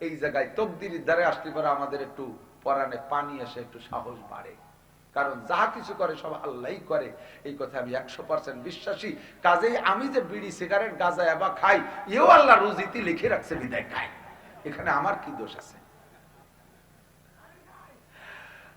এই জায়গায় তকদিরের দ্বারে আসতে পারে আমাদের একটু পরাণে পানি এসে একটু সাহস বাড়ে। কারণ যা কিছু করে সব আল্লাহই করে, এই কথা আমি 100% বিশ্বাসী। কাজেই আমি যে বিড়ি সিগারেট গাঁজা এবা খাই, এও আল্লাহ রুজিতে লিখে রাখছে বিদায় খাই, এখানে আমার কি দোষ আছে?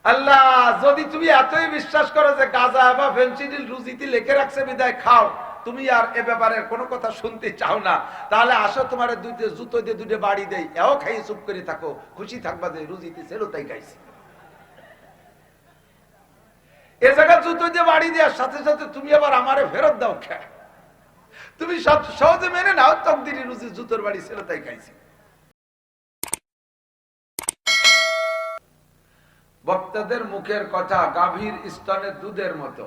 আল্লাহ যদি তুমি এতই বিশ্বাস করো যে গাঁজা বা ফেনসিডিল রুজিতে লিখে রাখছে বিদায় খাও, তুমি আর এ ব্যাপারে কোনো কথা শুনতে চাও না, তাহলে আসো তোমার দুইটা জুতো দিয়ে দুটো বাড়ি দেই, এও খাইয়ে চুপ করে থাকো, খুশি থাকবা যে রুজিতে ছিল তাই খাইছি। এ জায়গা জুতো দিয়ে বাড়ি দেওয়ার সাথে সাথে তুমি আবার আমারে ফেরত দাও খেয়ে, তুমি সহজে মেনে নাও তকদিরি রুজি জুতোর বাড়ি ছিল তাই খাইছি। বক্তাদের মুখের কথা গাভীর স্তনে দুধের মতো।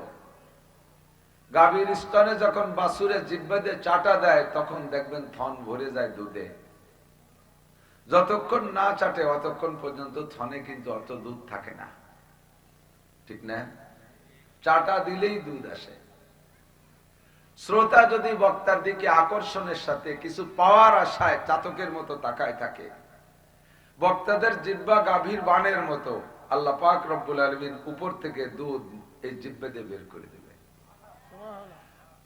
গাভীর স্তনে যখন বাছুরে জিহ্বা দিয়ে চাটা দেয় তখন দেখবেন থন ভরে যায় দুধে। যতক্ষণ না চাটে অতক্ষণ পর্যন্ত থনে কিন্তু অত দুধ থাকে না, ঠিক না? চাটা দিলেই দুধ আসে। শ্রোতা যদি বক্তার দিকে আকর্ষণের সাথে কিছু পাওয়ার আশায় চাতকের মতো তাকায় থাকে, বক্তাদের জিহ্বা গাভীর বানের মতো, আল্লাহ পাক রব্বুল আলামিন উপর থেকে দুধ এই জিহ্বা দিয়ে বের করে দেবে।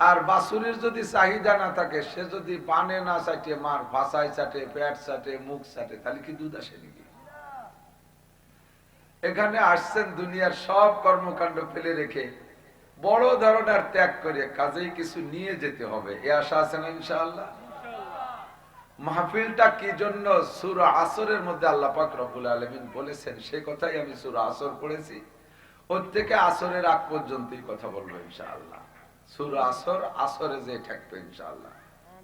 আর বাছুরের যদি চাহিদা না থাকে, সে যদি বানে না চাটে, মার ভাষায় চাটে, পেট চাটে, মুখ চাটে, তাহলে কি দুধ আসে নাকি? এখানে আসছেন দুনিয়ার সব কর্মকাণ্ড ফেলে রেখে বড় ধরনের ত্যাগ করে, কাজেই কিছু নিয়ে যেতে হবে, এ আশা আছে না ইনশাআল্লাহ? মাহফিলটা কি জন্য সূরা আসরের মধ্যে আল্লাহ পাক রব্বুল আলামিন বলেছেন, সে কথাই আমি সূরা আসর পড়েছি। ওর থেকে আসরের আগ পর্যন্তই কথা বলবো ইনশাআল্লাহ। সূরা আসর, আসরে যে থাকবে ইনশাআল্লাহ।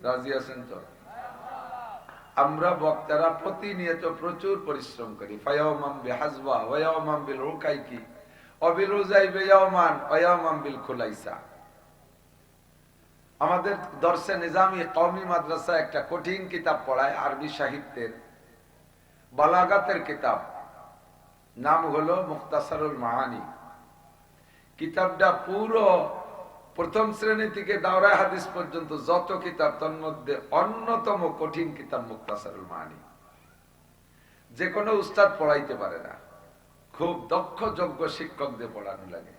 রাজি আছেন তো? আমরা বক্তারা প্রতিনিয়ত প্রচুর পরিশ্রম করি। ফায়াউমান বিহাজবা ওয়া ইয়াউমান বিল রুকাইকি ওয়া বিল রুজাইবি ইয়াউমান ওয়া ইয়াউমান বিল খুলাইসা। আমাদের দর্শে নিজামী কওমি মাদ্রাসা একটা কঠিন কিতাব পড়ায়, আরবি সাহিত্যের বালাগাতের কিতাব, নাম হলো মুখতাসারুল মাআনি। কিতাবটা পুরো প্রথম শ্রেণী থেকে দাওরায়ে হাদিস পর্যন্ত যত কিতাব, তার মধ্যে অন্যতম কঠিন কিতাব মুখতাসারুল মাআনি। যে কোনো উস্তাদ পড়াইতে পারে না, খুব দক্ষ যোগ্য শিক্ষকদের পড়ানো লাগে।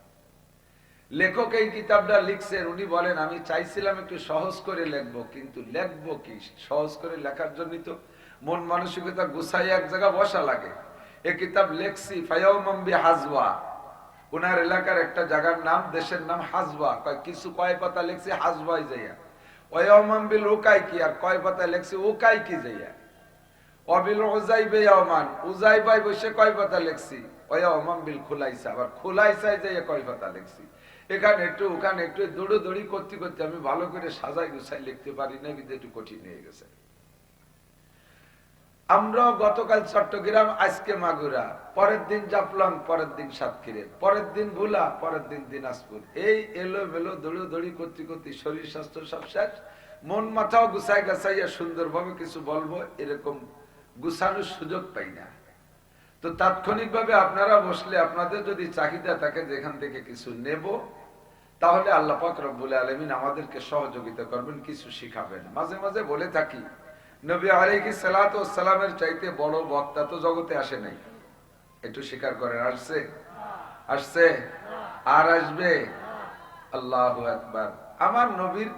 লেখক এই কিতাবটা লিখছেন, উনি বলেন আমি চাইছিলাম একটু সহজ করে লিখবো, কিন্তু লিখবো কি? সহজ করে লেখার জন্য তো মন মানসিকতা গুছাই এক জায়গা বসা লাগে। এই কিতাব লেখছি ফায়াউমান বিহাজওয়া, উনার এলাকার একটা জায়গার নাম, দেশের নাম হাজবা, কিছু কয় পাতা লেখছি হাজবাই যাইয়া। ওয়াউমান বিল উকাইকি, আর কয় পাতা লেখছি উকাইকি যাইয়া। অবিল উজাইবে ইয়ামান, উজাইবাই বসে কয় পাতা লেখছি। ওয়াউমান বিল খুলাইসা, আবার খুলাইসাই যাইয়া কয় পাতা লেখছি। এখানে একটু ওখানে একটু দৌড়োদৌড়ি করতে করতে আমি ভালো করে সাজাই গুছাই লিখতে পারি না, কিন্তু একটু কঠিন হয়ে গেছে। আমরা গতকাল চট্টগ্রাম, আজকে মাগুরা, পরের দিন জাফলং, পরের দিন সাতক্ষীরা, পরের দিন ভোলা, পরের দিন দিনাজপুর, এই এলো মেলো দৌড়োদৌড়ি করতে করতে শরীর স্বাস্থ্য সব শেষ। মন মাথাও গুছাই গাছাইয়া সুন্দরভাবে কিছু বলবো, এরকম গুছানোর সুযোগ পাই না। তো তাৎক্ষণিক ভাবে আপনারা বসলে, আপনাদের যদি চাহিদা থাকে যেখান থেকে কিছু নেব, তাহলে আল্লাহ পাক রব্বুল আলামিন আমাদেরকে সহযোগিতা করবেন, কিছু শিখাবেন। মাঝে মাঝে বলে থাকি, নবী আলাইহিস সালাতু ওয়াস সালামের চাইতে বড় বক্তা তো জগতে আসে নাই। একটু স্বীকার করেন, আসছে? আসছে আর আসবে? আল্লাহু আকবার। আমার নবীর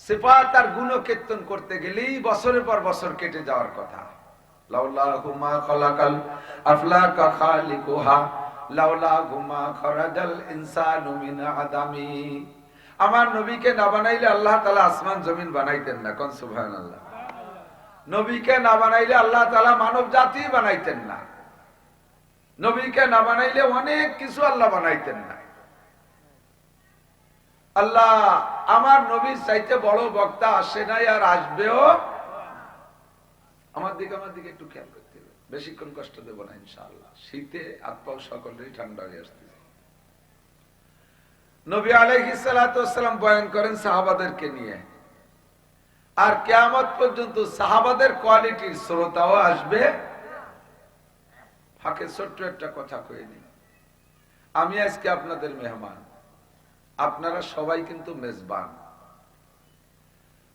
সিফাত আর গুণ কীর্তন করতে গেলেই বছরের পর বছর কেটে যাওয়ার কথা। লাউলাহু মা খালাকাল আফলাকা খালিকুহা লাউলাহু মা খরাজাল ইনসানু মিন আদামি। আমার নবীকে না বানাইলে আল্লাহ তাআলা আসমান জমিন বানাইতেন না। কোন সুবহানাল্লাহ। নবীকে না বানাইলে আল্লাহ তাআলা মানব জাতি বানাইতেন না। নবীকে না বানাইলে অনেক কিছু আল্লাহ বানাইতেন না। আল্লাহ আমার নবীর চাইতে বড় বক্তা আসে নাই, আর আসবেও। আমার দিকে একটু খেয়াল করতে হবে, বেশিক্ষণ কষ্ট দেব না ইনশাআল্লাহ। শীতে আত্মাও সকলেরই ঠান্ডা হয়ে আসতেছে। নবী আলাইহিস সালাতু ওয়াস সালাম বয়ান করেন সাহাবাদেরকে নিয়ে, আর কিয়ামত পর্যন্ত সাহাবাদের কোয়ালিটির শ্রোতাও আসবে। ফাঁকে ছোট্ট একটা কথা কয়ে নিই, আমি আজকে আপনাদের মেহমান, আপনারা সবাই কিন্তু মেজবান।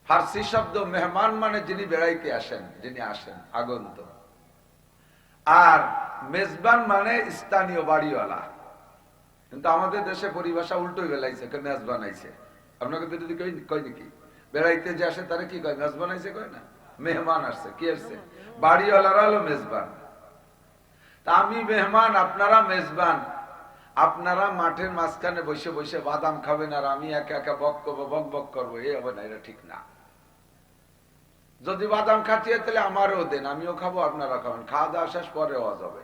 ফার্সি শব্দ মেহমান মানে যিনি বেড়াইতে আসেন, যিনি আসেন, আগন্তুক। আর মেজবান মানে স্থানীয় বাড়িওয়ালা। কিন্তু আমাদের দেশে পরিভাষা উল্টোই বেলাইছে, মেজবান আইছে। আপনাকে তো যদি কই নাকি বেড়াইতে যে আসে তারা কি কয়, মেজবান আইছে কয় না, মেহমান আসছে। কি আসছে? বাড়িওয়ালারা হলো মেজবান। তা আমি মেহমান, আপনারা মেজবান। আপনারা মাঠের মাঝখানে বসে বসে বাদাম খাবেন আর আমি একা একা বক করবো, বক বক করবো, এই হবে না, এটা ঠিক না। যদি বাদাম খাচ্ছি তাহলে আমারও দেন, আমিও খাবো, আপনারা খাবেন। খাওয়া দাওয়া শেষ পরে হওয়া যাবে।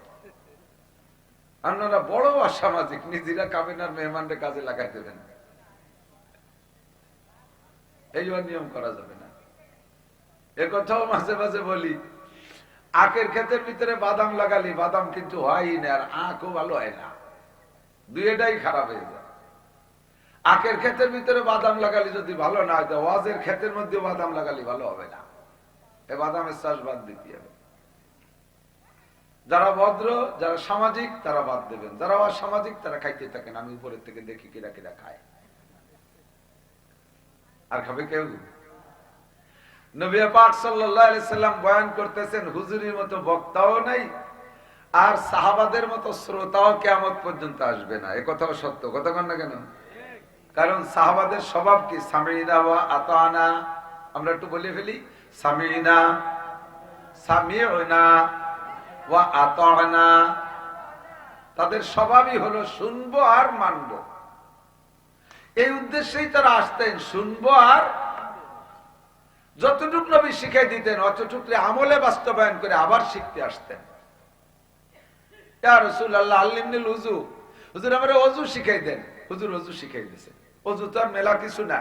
আপনারা বড় অসামাজিক, নিজেরা খাবেন আর মেহমানদের কাজে লাগাই দেবেন, এই নিয়ম করা যাবে না। এ কথাও মাঝে মাঝে বলি, আখের ক্ষেতের ভিতরে বাদাম লাগালি বাদাম কিন্তু হয়ই না, আর আখও ভালো হয় না, দুইটাই খারাপ হয়ে যায়। আখের ক্ষেতের ভিতরে বাদাম লাগালি যদি ভালো না হয়, ওয়াজের ক্ষেতের মধ্যে বাদাম লাগালি ভালো হবে না। এ বাদামের চাষ বাদ দিতে হবে। যারা ভদ্র, যারা সামাজিক তারা বাদ দেবেন, যারা অসামাজিক তারা খাইতে থাকেন। আমি উপরের থেকে দেখি কিরা কিরা খায়। আর খাবে কেউ? নবী পাক সাল্লাল্লাহু আলাইহি সাল্লাম বয়ান করতেছেন, হুজুরের মতো বক্তাও নাই আর সাহাবাদের মতো শ্রোতাও কিয়ামত পর্যন্ত আসবে না। এই কথাও সত্য, কথা কন না কেন? কারণ সাহাবাদের স্বভাব কি? সামিনা ওয়া আতানা। আমরা একটু বলে ফেলি, সামিনা, সামিউনা ওয়া আতানা। তাদের স্বভাবই হলো শুনবো আর মানবো। এই উদ্দেশ্যেই তারা আসতেন, শুনবো আর যতটুকু নবী শিখাই দিতেন অতটুকু আমলে বাস্তবায়ন করে আবার শিখতে আসতেন। ইয়া রাসূলুল্লাহ আল্লিমনিল উযু, হুজুর আমারে ওযু শিখাই দেন। হুজুর ওযু শিখাই দিয়েছে। ওযু তো আর মেলা কিছু না,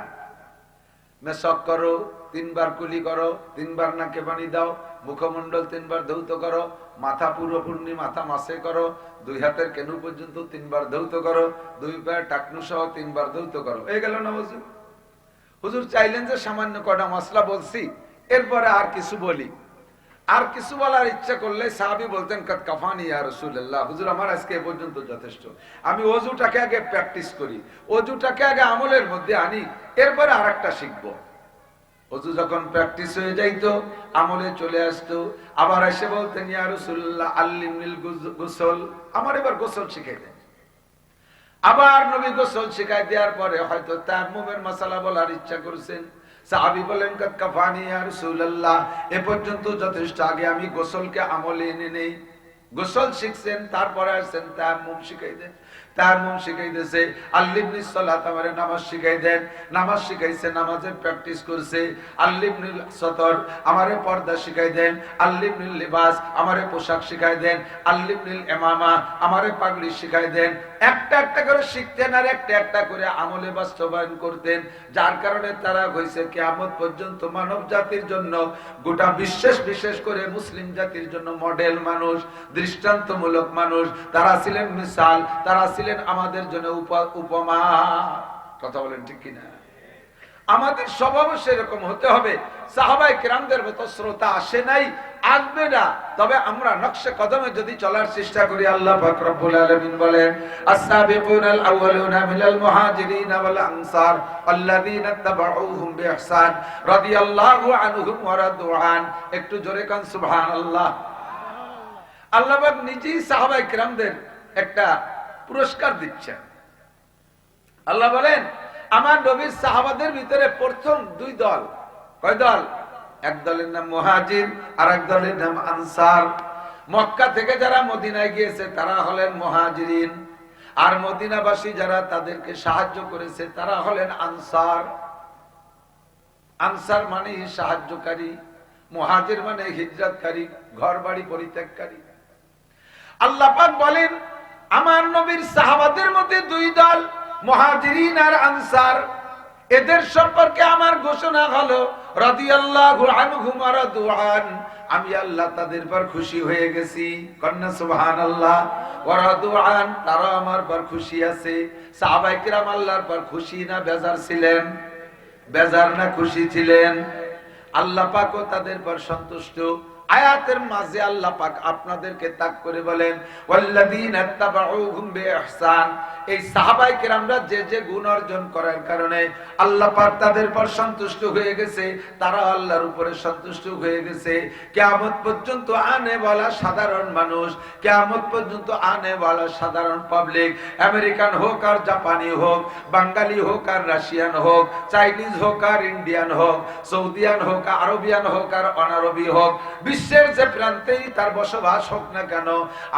মেশক করো, 3 বার কুলি করো, 3 বার নাকে পানি দাও, মুখমণ্ডল 3 বার ধৌত করো, মাথা পুরোপূর্ণি মাথা মাসে করো, 2 হাতের কেনু পর্যন্ত 3 বার ধৌত করো, 2 পায়ের টাকনু সহ 3 বার ধৌত করো। এই গেল না ওযু। হুজুর চাইলেন যে সামান্য কটা মশলা বলছি, এরপরে আর কিছু বলি। আর কিছু বলার ইচ্ছা করলে সাহাবী বলতেন কাদ কাফানি ইয়া রাসূলুল্লাহ, হুজুর আমার আজকে এ পর্যন্ত যথেষ্ট। আমি ওযুটাকে আগে প্র্যাকটিস করি, ওযুটাকে আগে আমলের মধ্যে আনি, এরপরে আরেকটা শিখবো। ওযু যখন প্র্যাকটিস হয়ে যাইতো, আমলে চলে আসতো, আবার এসে বলতেন ইয়া রাসূলুল্লাহ আল্লিমনিল গোসল, আমার এবার গোসল শিখাই দেন। আবার নবী গোসল শিখাই দেওয়ার পরে হয়তো তায়াম্মুমের মাসালা বলার ইচ্ছা করছেন, সাহাবী বলেন কাদ কাফানি ইয়া রাসূলুল্লাহ, এ পর্যন্ত যথেষ্ট, আগে আমি গোসলকে আমলে এনে নেই। গোসল শিখছেন, তারপরে আসছেন তায়াম্মুম শিখাই দেন। তায়াম্মুম শিখাই দিয়েছে, আল্লিমনিস সালাত, আমারে নামাজ শিখাই দেন। নামাজ শিখাইছে, নামাজের প্র্যাকটিস করছে। আল্লিমনিল সতর, আমারে পর্দা শিখাই দেন। আল্লিমনিল লিবাস, আমারে পোশাক শিখাই দেন। আল্লিমনিল ইমামা, আমারে পাগড়ি শিখাই দেন। একটা একটা করে শিখতেন আর একটা একটা করে আমলে বাস্তবায়ন করতেন, যার কারণে তারা হয়েছে কিয়ামত পর্যন্ত মানব জাতির জন্য, গোটা বিশেষ করে মুসলিম জাতির জন্য মডেল মানুষ, দৃষ্টান্তমূলক মানুষ। তারা ছিলেন মিসাল, তারা ছিলেন আমাদের জন্য উপমা। কথা বলেন ঠিক কিনা? আমাদের স্বভাবও সেরকম হতে হবে। সাহাবায়ে কেরামদের মতো শ্রোতা আসে নাই, আসবে না, তবে আমরা নকশে কদমে যদি চলার চেষ্টা করি। আল্লাহ পাক রব্বুল আলামিন বলেন, আস-সাবিকুনাল আউয়ালুনা মিনাল মুহাজিরিন ওয়াল আনসার আল্লাযীনা তাবাউহুম বিইহসান রাদিয়াল্লাহু আনহুম ওয়া রাদু আন। একটু জোরে কান সুবহানাল্লাহ। আল্লাহ পাক নিজেই সাহাবায়ে কেরামদের একটা পুরস্কার দিচ্ছেন। আল্লাহ বলেন, আমার নবীর সাহাবাদের ভিতরে প্রথম 2 দল। কয় দল? এক দলের নাম মুহাজির আর এক দলের নাম আনসার। মক্কা থেকে যারা মদিনায় গিয়েছে তারা হলেন মুহাজিরিন, আর মদিনাবাসী যারা তাদেরকে সাহায্য করেছে তারা হলেন আনসার। আনসার মানে সাহায্যকারী, মুহাজির মানে হিজরতকারী, ঘর বাড়ি পরিত্যাগকারী। আল্লাহ পাক বলেন, আমার নবীর সাহাবাদের মধ্যে 2 দল, মুহাজিরিন আর আনসার। এদের সম্পর্কে আমার ঘোষণা হলো রাদিয়াল্লাহু আনহুম ওয়া রাদু আন, আমি আল্লাহ তাদের পর খুশি হয়ে গেছি। কন্না সুবহানাল্লাহ। ওয়া রাদু আন, তারা আমার পর খুশি আছে। সাহাবায়ে কিরাম আল্লাহর পর খুশি না বেজার ছিলেন? বেজার না খুশি ছিলেন? আল্লাহ পাকও তাদের পর সন্তুষ্ট। আয়াতের মাঝে আল্লাহ পাক আপনাদেরকে তাক করে বলেন ওয়াল্লাযীনা তাবাউহুম বিইহসান। এই সাহাবায়ে কেরামরা যে যে গুণ অর্জন করার কারণে আল্লাহ পাক তাদের উপর সন্তুষ্ট হয়ে গেছে, তারা আল্লাহর উপরে সন্তুষ্ট হয়ে গেছে। কিয়ামত পর্যন্ত আনে ওয়ালা সাধারণ মানুষ, কিয়ামত পর্যন্ত আনে ওয়ালা সাধারণ পাবলিক, আমেরিকান হোক আর জাপানি হোক, বাঙালি হোক আর রাশিয়ান হোক, চাইনিজ হোক আর ইন্ডিয়ান হোক, সৌদিয়ান হোক, আরবিয়ান হোক আর অনারবি হোক, বিশ্বের যে প্রান্তেই তার বসবাস হোক না কেন,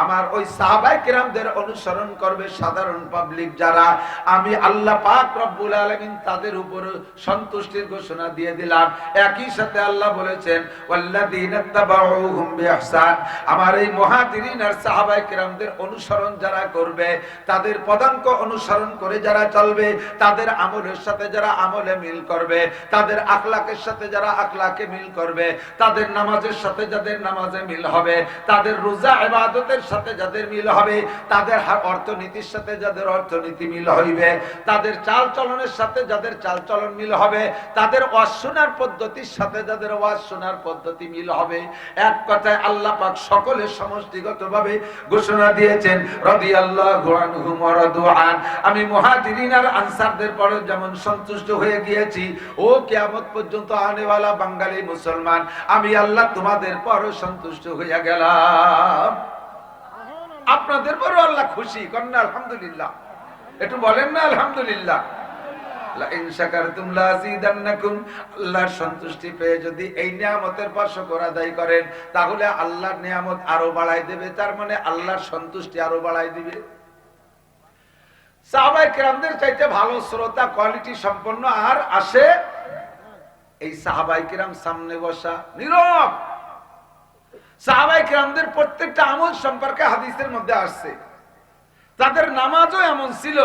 আমার ওই সাহাবায়ে কেরামদের অনুসরণ করবে সাধারণ পাবলিক যারা। আমি আল্লাহ পাক রব্বুল আলামিন তাদের উপর সন্তুষ্টির ঘোষণা দিয়ে দিলাম। একই সাথে আল্লাহ বলেছেন ওয়াল্লাযীনা তাবাউহুম বিইহসান। আমার এই মুহাজিরিন আর সাহাবায়ে কেরামদের অনুসরণ যারা করবে, তাদের পদাঙ্ক অনুসরণ করে যারা চলবে, তাদের আমলের সাথে যারা আমলে মিল করবে, তাদের আখলাকের সাথে যারা আখলাকে মিল করবে, তাদের নামাজের সাথে যাদের নামাজে মিল হবে, তাদের রোজা ইবাদতের সাথে যাদের মিল হবে, তাদের অর্থনীতির সাথে যাদের অর্থনীতি মিল হইবে, তাদের চাল চলনের সাথে যাদের চাল চলন মিল হবে, তাদের ওয়াজ শোনার পদ্ধতির সাথে যাদের ওয়াজ শোনার পদ্ধতি মিল হবে। এক কথায় আল্লাহ পাক সকলের সমষ্টিগতভাবে ঘোষণা দিয়েছেন রাদিয়াল্লাহু আনহুম ওয়া রাদু আন। আমি মুহাজিরিন আর আনসারদের পরে যেমন সন্তুষ্ট হয়ে গিয়েছি, ও কিয়ামত পর্যন্ত আনেওয়ালা বাঙালি মুসলমান, আমি আল্লাহ তোমাদের পরও সন্তুষ্ট হইয়া গেলাম। আপনাদের পরও আল্লাহ খুশি, কন্যা আলহামদুলিল্লাহ। একটু বলেন না আলহামদুলিল্লাহ। লাইন শাকারতুম লাযিদান্নাকুম। আল্লাহর সন্তুষ্টি পেয়ে যদি এই নিয়ামতের পর শুকর আদায় করেন, তাহলে আল্লাহর নিয়ামত আরো বাড়াই দেবে, তার মানে আল্লাহর সন্তুষ্টি আরো বাড়াই দিবে। সাহাবায়ে কেরামদের চাইতে ভালো শ্রোতা কোয়ালিটি সম্পন্ন আর আসে? এই সাহাবায়ে কেরাম সামনে বসা নীরব। সাহাবায়ে কেরামদের প্রত্যেকটা আমল সম্পর্কে হাদিসের মধ্যে আসছে। তাদের নামাজও এমন ছিল,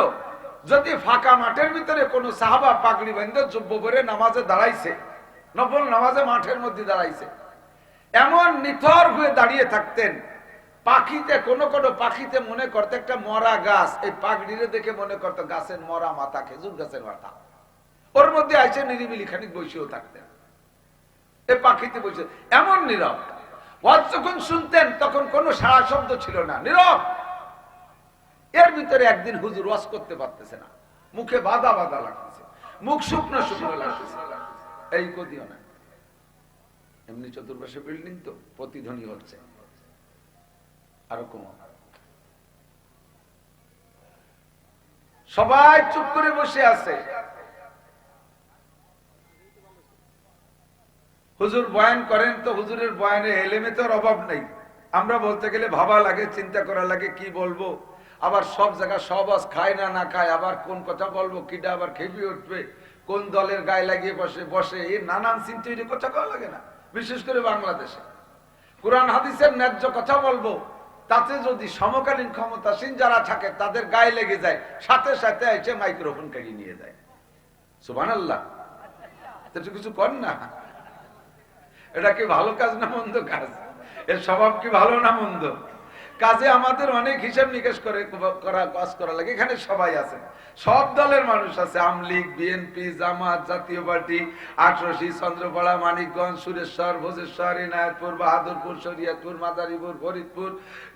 যদি ফাঁকা মাঠের ভিতরে কোন সাহাবা পাগড়ি বেঁধে জুব্ব পরে নামাজে দাঁড়াইছে, নফল নামাজে মাঠের মধ্যে দাঁড়াইছে, এমন নিথর হয়ে দাঁড়িয়ে থাকতেন, পাখিতে কোন কোন পাখিতে মনে করতে একটা মরা গাছ, এই পাগড়িরে দেখে মনে করতো গাছের মরা মাথা, খেজুর গাছের মাথা, ওর মধ্যে আইসে নিরিবিলি খানিক বসেও থাকতেন। এই পাখিতে বসে এমন নীরব। ওয়াজ যখন শুনতেন তখন কোনো সাড়া শব্দ ছিল না, নীরব। এর ভিতরে একদিন হুজুর ওয়াজ করতে পারতেছে না, মুখে বাধা বাধা লাগতেছে, মুখ শুকনো শুকনো লাগতেছে। এই কদিও না, এমনি চতুর্পাশে বিল্ডিং তো প্রতিধ্বনি হচ্ছে, আরো কম। সবাই চুপ করে বসে আছে। হুজুর বয়ান করেন তো হুজুরের বয়ানে এলেমে তোর অভাব নেই। আমরা বলতে গেলে ভাবা লাগে, চিন্তা করা লাগে, কি বলবো, আবার সব জায়গায় সব আজ খায় না না খায়, আবার কোন কথা বলবো, কিটা আবার খেপে উঠবে, কোন দলের গায়ে লাগিয়ে বসে বসে, এই নানান চিন্তা কথা কওয়া লাগে না। বিশেষ করে বাংলাদেশে কোরআন হাদিসের ন্যায্য কথা বলবো, তাতে যদি সমকালীন ক্ষমতাসীন যারা থাকে তাদের গায়ে লেগে যায়, সাথে সাথে এসে মাইক্রোফোন কেড়ে নিয়ে যায়। সুবহানাল্লাহ। কিছু কর না, এটা কি ভালো কাজ না মন্দ কাজ? এর স্বভাব কি ভালো না মন্দ? কাজে আমাদের অনেক হিসাব নিকেশ করে কাজ করা লাগে। এখানে সবাই আছে, সব দলের মানুষ আছে, আমলীগ, বিএনপি, জামাত, জাতীয় পার্টি, আটরশি, চন্দ্রপাড়া, মানিকগঞ্জ, সুরেশ্বর, ভোজেশ্বর, ইনায়তপুর, বাহাদুরপুর, শরীয়তপুর, মাদারীপুর, ফরিদপুর,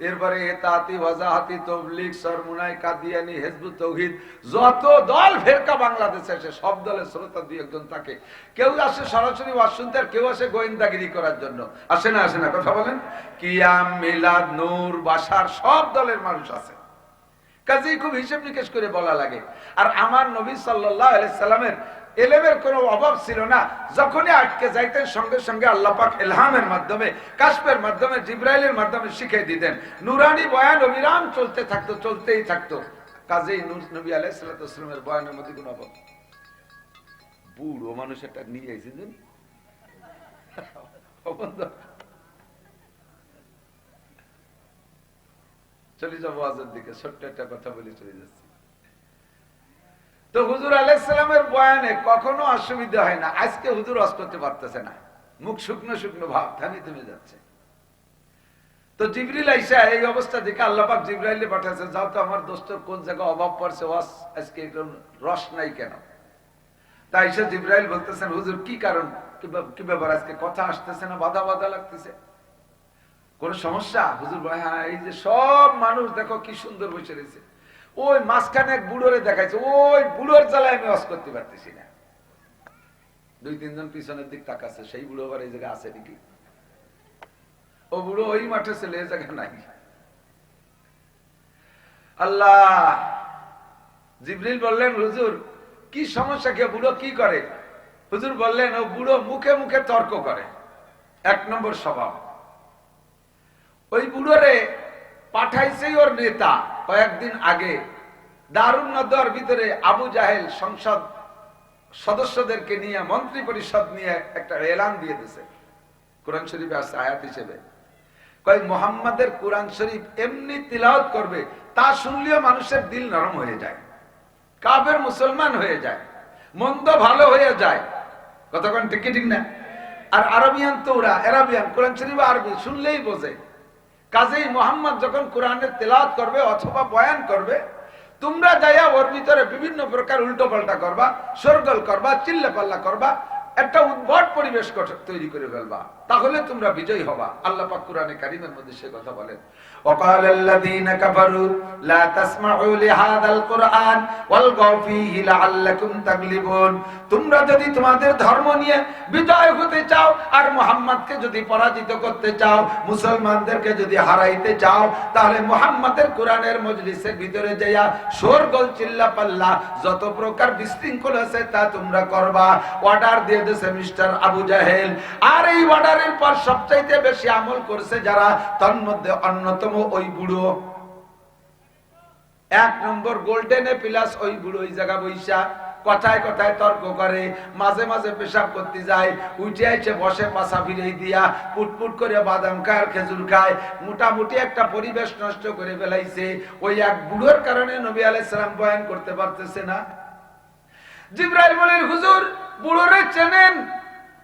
এরপরে এতাতি, ওয়াজাহাতি, তবলিগ, সরমুনাই, কাদিয়ানি, হিজবুত তাওহীদ, যত দল ফেরকা বাংলাদেশে আসে সব দলের শ্রোতা দুই একজন থাকে। কেউ আসে সরাসরি ওয়াজ শুনতে, আর কেউ আসে গোয়েন্দাগিরি করার জন্য। আসে না আসে না কথা বলেন? কিয়াম, মিলাদ, নূর, বাসার সব দলের মানুষ আছে। কাজেই খুব হিসেব নিকেশ করে বলা লাগে। আর আমার নবী সাল্লাল্লাহু আলাইহি সাল্লামের এলেমের কোনো অভাব ছিল না। যখনই আটকে যাইতেন সঙ্গে সঙ্গে আল্লাহ পাক ইলহামের মাধ্যমে, কাশফের মাধ্যমে, জিবরাইলের মাধ্যমে শিখিয়ে দিতেন। নূরানি বয়ান অবিরাম চলতে থাকতো, চলতেই থাকতো। কাজেই নবী আলাইহিস সালাতু ওয়াস সালামের বয়ানের মধ্যে কোনো অভাব। বুড়ো মানুষ একটা নিয়ে এসেছেন, চলে যাবো ওয়াজের দিকে, ছোট্ট একটা কথা বলে চলে যাচ্ছি। তো হুজুর আলাইহিস সালামের বয়ানে কখনো অসুবিধা হয় না। আজকে হুজুর ওয়াজ করতে পারতেছে না, মুখ শুকনো শুকনো ভাব, থামি থেমে যাচ্ছে। তো জিবরিল আইসা এই অবস্থা দেখে আল্লাহ পাক জিবরাইলে পাঠাইছে, যাও তো আমার দোস্তর কোন জায়গায় অভাব পড়ছে, ওয়াজ আজকে রস নাই কেন? তাই সে জিবরাইল বলতেছেন, হুজুর কি কারণ, কি ব্যাপার, আজকে কথা আসতেছে না, বাধা বাধা লাগতেছে? কোন সমস্যা? হুজুর ভাই হ্যাঁ, এই যে সব মানুষ দেখো কি সুন্দর বসে রয়েছে, ওই মাঝখানে এক বুড়োরে দেখাইছে, ওই বুড়োর জ্বালায় আমি ওয়াজ করতে পারতেছি না। 2-3 জন পিছনের দিক তাকাচ্ছে, সেই বুড়ো আবার এই জায়গায় আছে নাকি? ও বুড়ো ওই মাঠে ছেলে, এই জায়গা নাই। আল্লাহ, জিবরিল বললেন হুজুর কি সমস্যা, কে বুড়ো কি করে? হুজুর বললেন ও বুড়ো মুখে মুখে তর্ক করে, 1 নম্বর স্বভাব। ওই বুড়োরে পাঠাইছে ওর নেতা কয়েকদিন আগে দারুন নদওয়ার ভিতরে আবু জাহেল সংসদ সদস্যদেরকে নিয়ে, মন্ত্রী পরিষদ নিয়ে একটা এলান দিয়ে দিয়েছে, কোরআন শরীফে আছে আয়াত হিসেবে, কয় মুহাম্মাদের কোরআন শরীফ এমনি তিলাওয়াত করবে, তা শুনলেও মানুষের দিল নরম হয়ে যায়, কাফের মুসলমান হয়ে যায়, মন্দ ভালো হয়ে যায়। কতক্ষণ ঠিক ঠিক না? আর আরবিয়ান তো ওরা আরবিয়ান, কোরআন শরীফ আরবি, শুনলেই বোঝে। কাজেই মুহাম্মদ যখন কোরআনের তেলাওয়াত করবে অথবা বয়ান করবে, তোমরা যাইয়া ওর ভিতরে বিভিন্ন প্রকার উল্টো পাল্টা করবা, শোরগোল করবা, চিল্লা পাল্লা করবা, একটা উদ্ভট পরিবেশ তৈরি করে ফেলবা, তাহলে তোমরা বিজয়ী হবা। আল্লাহ পাক কোরআনে কারীমের মধ্যে সে কথা বলেন, وقال الذين كفروا لا تسمعوا لهذا القرآن والغوا فيه لعلكم تغلبون। তোমরা যদি তোমাদের ধর্ম নিয়ে বিজয় হতে চাও আর মুহাম্মদকে যদি পরাজিত করতে চাও, মুসলমানদেরকে যদি হারাইতে চাও, তাহলে মুহাম্মদের কোরআনের মজলিসের ভিতরে যাইয়া শোরগোল চিল্লা পাল্লা যত প্রকার বিশৃঙ্খল আছে তা তোমরা করবা। অর্ডার দিয়ে দিয়েছে মিস্টার আবু জাহেল। আর এই অর্ডারের পর সবচাইতে বেশি আমল করছে যারা, তার মধ্যে অন্যতম ওই বুড়ো। 1 নম্বর গোল্ডেন প্লাস ওই বুড়ো ওই জায়গা বৈশা কথায় কথায় তর্ক করে, মাঝে মাঝে পেশাব করতে যায়, উঠে আইছে বসে পাশা ফিরে দিয়া পুটপুট করে বাদাম খায় আর খেজুর খায়, মোটামুটি একটা পরিবেশ নষ্ট করে ফেলাইছে। ওই এক বুড়োর কারণে নবী আলাইহিস সালাম বয়ান করতে পারতেছে না। জিবরাইল বলেন হুজুর বুড়োরে চেনেন?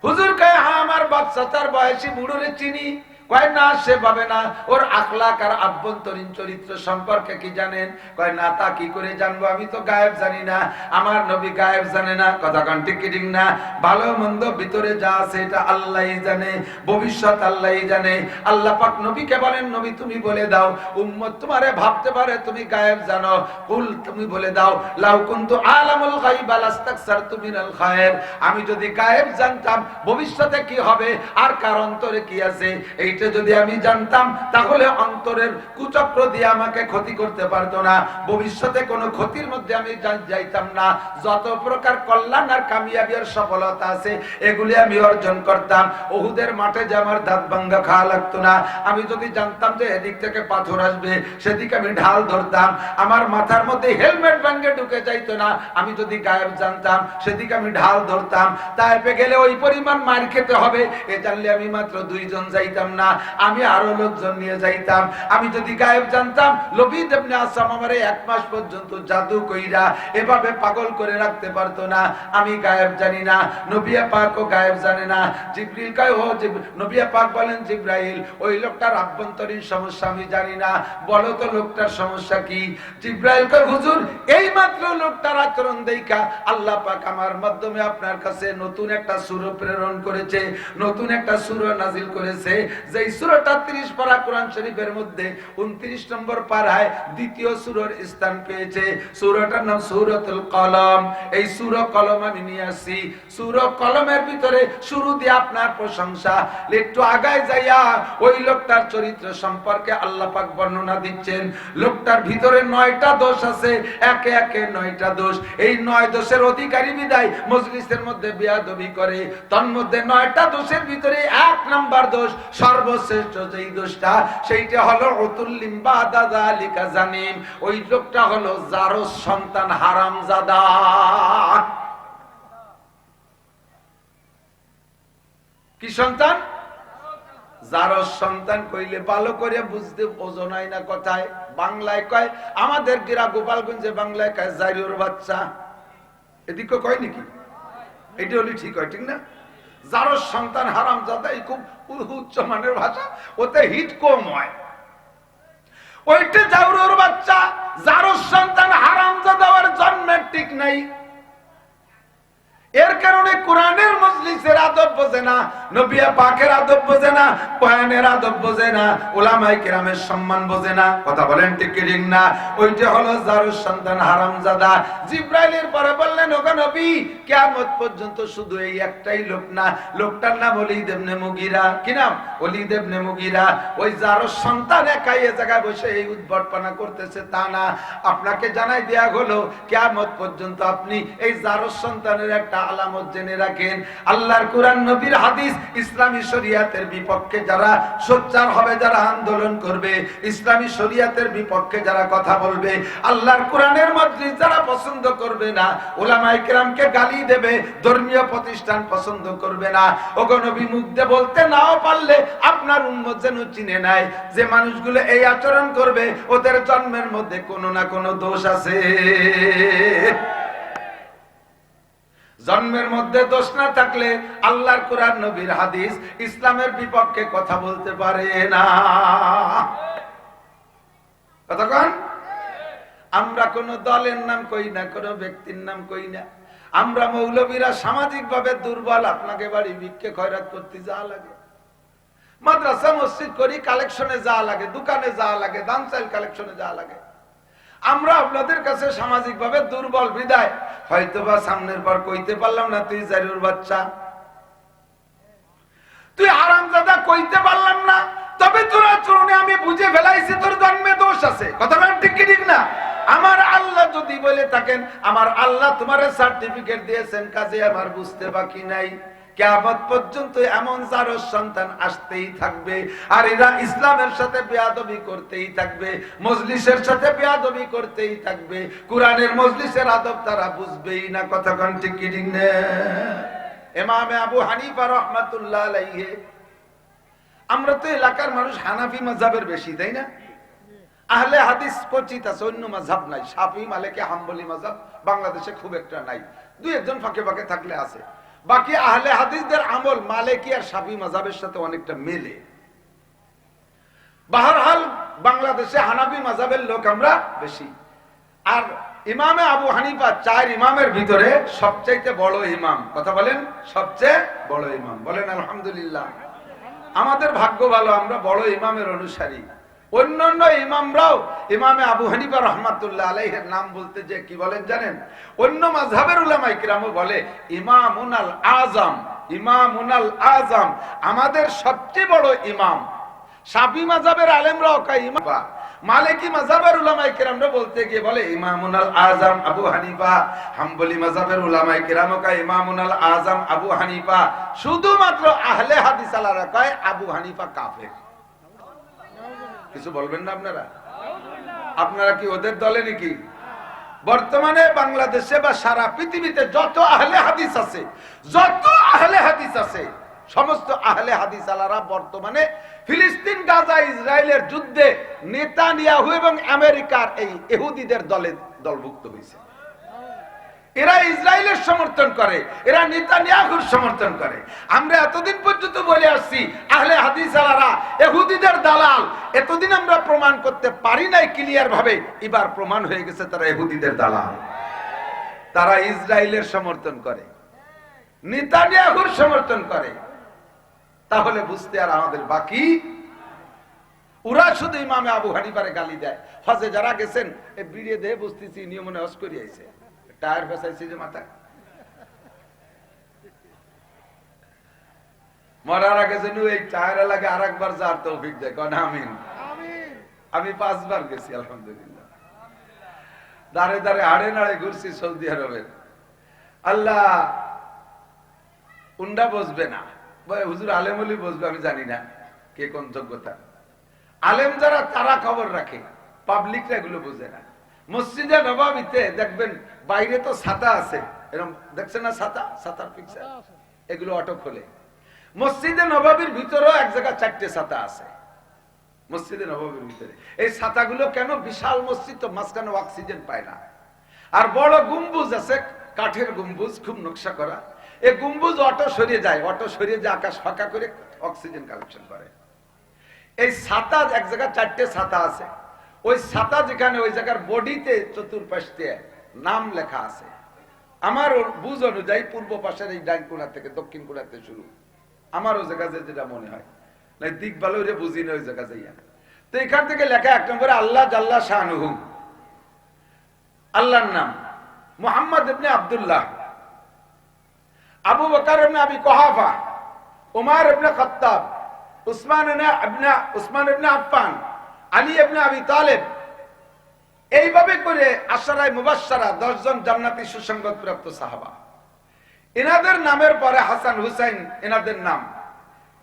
হুজুর কয় হ্যাঁ, আমার বাচ্চা তার বয়সী বুড়োরে চিনি। কয় না, সে ভাবে না, ওর আখলাক আর আভ্যন্তরীণ চরিত্র সম্পর্কে কি জানেন? কয় না, তা কি করে জানবো, আমি তো গায়েব জানি না, আমার নবী গায়েব জানে না। কথা কান ঠিক ঠিক না? ভালো মন্দ ভিতরে যা আছে এটা আল্লাহই জানে, ভবিষ্যৎ আল্লাহই জানে। আল্লাহ পাক নবীকে বলেন, নবী তুমি বলে দাও, উম্মত তোমারে ভাবতে পারে তুমি গায়েব জানো, কুল তুমি বলে দাও লাউ কুনতু আলামুল গায়ব লাস্তাকসারতু মিনাল খায়র। আমি যদি গায়েব জানতাম ভবিষ্যতে কি হবে আর কার অন্তরে কি আছে, এই যদি আমি জানতাম তাহলে অন্তরের কুচক্র দিয়ে আমাকে ক্ষতি করতে পারতো না, ভবিষ্যতে কোনো ক্ষতির মধ্যে আমি যাইতাম না। যত প্রকার কল্যাণ আর কামিয়াবি আর সফলতা আছে এগুলি আমি অর্জন করতাম। উহুদের মাঠে যে আমার দাঁত ভাঙ্গা খাওয়া লাগতো না। আমি যদি জানতাম যে এদিক থেকে পাথর আসবে সেদিকে আমি ঢাল ধরতাম। আমার মাথার মধ্যে হেলমেট ভাঙ্গে ঢুকে যাইতো না। আমি যদি গায়েব জানতাম সেদিকে আমি ঢাল ধরতাম। তাইফে গেলে ওই পরিমাণ মার খেতে হবে এ জানলে আমি মাত্র 2 জন যাইতাম না, আমি আরো লোকজন নিয়ে যাইতাম। আমি যদি গায়েব জানতাম লবিদ ইবনে আসসাম আমারে 1 মাস পর্যন্ত জাদু কইরা এভাবে পাগল করে রাখতে পারতো না। আমি গায়েব জানি না, নবী পাকও গায়েব জানে না। জিবরিল কয় ও নবী পাক বলেন জিবরাইল ওই লোকটার আভ্যন্তরীণ সমস্যা আমি জানি না, বলো তো লোকটার সমস্যা কি? জিবরাইল কয় হুজুর এই মাত্র লোকটার আচরণ দেইখা আল্লাহ পাক আমার মাধ্যমে আপনার কাছে নতুন একটা সূরা প্রেরণ করেছে, নতুন একটা সূরা নাজিল করেছে। যে সূরাটা 30 পারা কোরআন শরীফের মধ্যে 29 নম্বর পারায় দ্বিতীয় সূরার স্থান পেয়েছে। সূরাটার নাম সূরাতুল কলম। এই সূরা কলম আমি নিয়ে আসি। সূরা কলমের ভিতরে শুরু দিয়ে আপনার প্রশংসা, একটু আগায় যাইয়া ওই লোকটার চরিত্র সম্পর্কে আল্লাহ পাক বর্ণনা দিচ্ছেন। লোকটার ভিতরে 9টা দোষ আছে, একে একে 9টা দোষ। এই 9 দোষের অধিকারী বিদায় মজলিসের মধ্যে বেয়াদবি করে। তন্মধ্যে 9টা দোষের ভিতরে 1 নাম্বার দোষ, সর্বশ্রেষ্ঠ যেই দোষটা সেইটা হলো উতুল্লিম বাদা যালিকা জানিম। ওই লোকটা হলো জারস সন্তান হারামজাদা। কি সন্তান? জারস সন্তান কইলে ভালো করে বুঝতে ওজন হয় না কথায়। বাংলায় কয়, আমাদের গিরা গোপালগঞ্জে বাংলায় কয় জারিওর বাচ্চা। এদিকে কয় নাকি? এটা হলে ঠিক হয়, ঠিক না? জারস সন্তান হারামজাদা, এই খুব উচ্চ মানের ভাষা, ওতে হিট কম হয়। ওইটা জারুর বাচ্চা, জারস সন্তান হারামজাদা, ওর জন্মের ঠিক নাই। এর কারণে কোরআনের মজলিসের আদব বোঝে না, নবী পাকের আদব বোঝে না, বয়ানের আদব বোঝে না, উলামায়ে কেরামের সম্মান বোঝে না। কথা বলেন ঠিক কি ঠিক না? ওইটা হলো জারুর সন্তান হারামজাদা। জিবরাইলের পরে বললেন, ওগো নবী, কিয়ামত পর্যন্ত শুধু এই একটাই লোক না, লোকটার নাম ওলীদ ইবনে মুগীরা। কি নাম? ওলীদ ইবনে মুগীরা। ওই জারুর সন্তান একাই এই জায়গায় বসে এই উদ্ভটপনা করতেছে তা না, আপনাকে জানাই দেয়া হলো কিয়ামত পর্যন্ত আপনি এই জারুর সন্তানের একটা আলামত জেনে রাখেন। আল্লাহর কোরআন, নবীর হাদিস, ইসলামী শরীয়তের বিপক্ষে যারা সোচ্চার হবে, যারা আন্দোলন করবে, ইসলামী শরীয়তের বিপক্ষে যারা কথা বলবে, আল্লাহর কোরআনের মজলিস যারা পছন্দ করবে না, উলামায়ে কেরামকে গালি দেবে, ধর্মীয় প্রতিষ্ঠান পছন্দ করবে না, ওগো নবী মুখ দিয়ে বলতে নাও পারলে আপনার উম্মত যেন চিনে নেয় যে মানুষগুলো এই আচরণ করবে ওদের জন্মের মধ্যে কোনো না কোনো দোষ আছে। জন্মের মধ্যে দোষ না থাকলে আল্লাহর কোরআন, নবীর হাদিস, ইসলামের বিপক্ষে কথা বলতে পারে না। কতক্ষণ? আমরা কোন দলের নাম কই না, কোন ব্যক্তির নাম কই না। আমরা মৌলবীরা সামাজিক ভাবে দুর্বল, আপনাকে বাড়ি ভিক্ষে খয়রাত করতে যা লাগে, মাদ্রাসা মসজিদ করি কালেকশনে যা লাগে, দোকানে যা লাগে, দান চাইল কালেকশনে যা লাগে, আমরা আপনাদের কাছে সামাজিক ভাবে দুর্বল বিদায় হয়তোবা সামনের বার কইতে পারলাম না, তুই জারির বাচ্চা, তুই হারামজাদা, কইতে পারলাম না, তবে তোর আচরণে আমি বুঝে ফেলাইছি তোর জন্মে দোষ আছে। কথা বলেন ঠিক কি ঠিক না? আমার আল্লাহ যদি বলে থাকেন, আমার আল্লাহ তোমার সার্টিফিকেট দিয়েছেন, কাজে আমার বুঝতে বাকি নাই। কিয়ামত পর্যন্ত এমন জারুর সন্তান আসতেই থাকবে, আর এরা ইসলামের সাথে বেয়াদবি করতেই থাকবে, মজলিসের সাথে বেয়াদবি করতেই থাকবে, কোরআনের মজলিসের আদব তারা বুঝবেই না। কথা কোন ঠিক কি ঠিক না? ইমামে আবু হানিফা রাহমাতুল্লাহ আলাইহি, আমরা তো এলাকার মানুষ হানাফি মাযহাবের বেশি, তাই না? আহলে হাদিস কোচিত আছে, অন্য মাযহাব নাই। শাফি, মালিকি, হাম্বলি মাযহাব বাংলাদেশে খুব একটা নাই, দুই একজন ফাঁকে ফাঁকে থাকলে আছে। বাকি আহলে হাদিসদের আমল মালিকি আর শাফি মাযহাবের সাথে অনেকটা মেলে। বাহরহাল বাংলাদেশে হানাফি মাযহাবের লোক আমরা বেশি। আর ইমামে আবু হানিফা 4 ইমামের ভিতরে সবচেয়ে বড় ইমাম। কথা বলেন, সবচেয়ে বড় ইমাম। বলেন আলহামদুলিল্লাহ। আমাদের ভাগ্য ভালো, আমরা বড় ইমামের অনুসারী। অন্যান্য ইমামরাও ইমামে আবু হানিফা রাহমাতুল্লাহ আলাইহির নাম বলতে যে কি বলেন জানেন? অন্য মাযহাবের উলামায়ে কিরামও বলে ইমামুন আল আযম, ইমামুন আল আযম, আমাদের সবচেয়ে বড় ইমাম। শাফি মাযহাবের আলেমরাও কয় ইমাম, মালিকি মাযহাবের উলামায়ে কিরামরা বলতে গিয়ে বলে ইমামুন আল আযম আবু হানিফা, হাম্বলি মাযহাবের উলামায়ে কিরামও কয় ইমামুন আল আযম আবু হানিফা। শুধুমাত্র আহলে হাদিস আলারা কয় আবু হানিফা কাফের। কিছু বলবেন না আপনারা? আপনারা কি ওদের দলে নাকি? বর্তমানে বাংলাদেশে বা সারা পৃথিবীতে যত আহলে হাদিস আছে, যত আহলে হাদিস আছে, সমস্ত আহলে হাদিস আলারা বর্তমানে ফিলিস্তিন, গাজা, ইসরায়েলের যুদ্ধে নেতানিয়াহু এবং আমেরিকার এই ইহুদিদের দলভুক্ত হয়েছে। এরা ইসরায়েলের সমর্থন করে, এরা নেতানিয়াহুর সমর্থন করে। আমরা এতদিন পর্যন্ত বলে আসছি আহলে হাদিস আলারা ইহুদিদের দালাল। এতদিন আমরা প্রমাণ করতে পারি নাই ক্লিয়ার ভাবে, এবার প্রমাণ হয়ে গেছে তারা ইহুদিদের দালাল। তারা ইসরায়েলের সমর্থন করে, নেতানিয়াহুর সমর্থন করে। তাহলে বুঝতে আর আমাদের বাকি, ওরা শুধু ইমামে আবু হানিফারে গালি দেয়। হজে যারা গেছেন এ বিড়িয়ে দেহে বুঝতেছি নিয়মনে হজ করে আইছে, টায়ার ফেসাইছে যে মাথায়, মরার আগে যেন এই টায়ার লাগে আর একবার যার তৌফিক দেয়। কন আমিন। আমি 5 বার গেছি আলহামদুলিল্লাহ, দাঁড়ে দাঁড়ে হাড়ে নাড়ে ঘুরছি সৌদি আরবের। আল্লাহ উন্ডা বসবে না, হুজুর আলেম বলি বসবে, আমি জানি না কে কোন যোগ্যতা। আলেম যারা তারা খবর রাখে, পাবলিকরা এগুলো বোঝে না। মসজিদে নববীতে দেখবেন বাইরে তো ছাতা আছে, এরকম দেখছেন না, ছাতা, ছাতার পিকচার, এগুলো অটো খোলে। মসজিদে নববীর ভিতরেও এক জায়গায় 4টে ছাতা আছে মসজিদে নববীর ভিতরে। এই ছাতাগুলো কেন? বিশাল মসজিদ তো, মাঝখানে অক্সিজেন পায় না। আর বড় গম্বুজ আছে, কাঠের গম্বুজ, খুব নকশা করা। এই গম্বুজ অটো সরিয়ে যায়, অটো সরিয়ে যায়, আকাশ ফাঁকা করে অক্সিজেন কালেকশন করে। এই ছাতা এক জায়গায় 4টে ছাতা আছে। ওই ছাতা যেখানে, ওই জায়গার বডিতে চতুর্পাশে নাম লেখা আছে। আমার বুঝ অনুযায়ী পূর্ব পাশের এই ডাইন কোণা থেকে দক্ষিণ কোণাতে শুরু, আমারও জায়গা যেটা মনে হয়, দিক ভালো বুঝি না ওই জায়গা যাইয়া। তো এখান থেকে লেখা 1 নম্বরে আল্লাহ জাল্লা শানুহু, আল্লাহর নাম মুহাম্মদ ইবনে আব্দুল্লাহ, আবু বকর ইবনে আবি কুহাফা, উমর ইবনে খাত্তাব, উসমান ইবনে আফফান, আলী ইবনে আবি তালেব, এইভাবে করে আশারায়ে মুবাশশারা 10 জন জান্নাতি সুসংবাদ প্রাপ্ত সাহাবা। এনাদের নামের পরে হাসান হুসাইন এনাদের নাম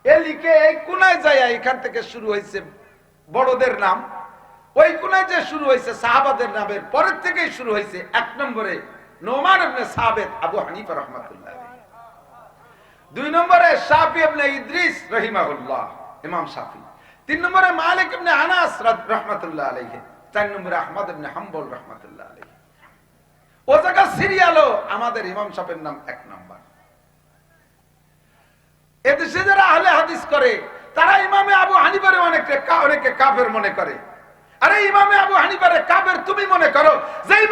এ লিখে এই কোনায় যায়, এখান থেকে শুরু হয়েছে বড়দের নাম, ওই কোনায় যে শুরু হয়েছে সাহাবাদের নামের পরের থেকেই শুরু হয়েছে। 1 নম্বরে নোমান ইবনে সাবিত আবু হানিফা রাহমাতুল্লাহ আলাইহি, 2 নম্বরে শাফি ইবনে ইদ্রিস রাহিমাহুল্লাহ ইমাম শাফি, 3 নম্বরে মালিক ইবনে আনাস রাহমাতুল্লাহ আলাইহি, 4 নম্বরে আহমদ ইবনে হাম্বল রাহমাতুল্লাহ আলাইহি। ও জায়গা সিরিয়ালও আমাদের ইমাম সাহেবের নাম 1 নম্বর। এদেশে যারা আহলে হাদিস করে তারা ইমামে আবু হানিফারে অনেকে কাফের মনে করে। আরে ইমামে আবু হানিফারে কাফের তুমি মনে করো, যেই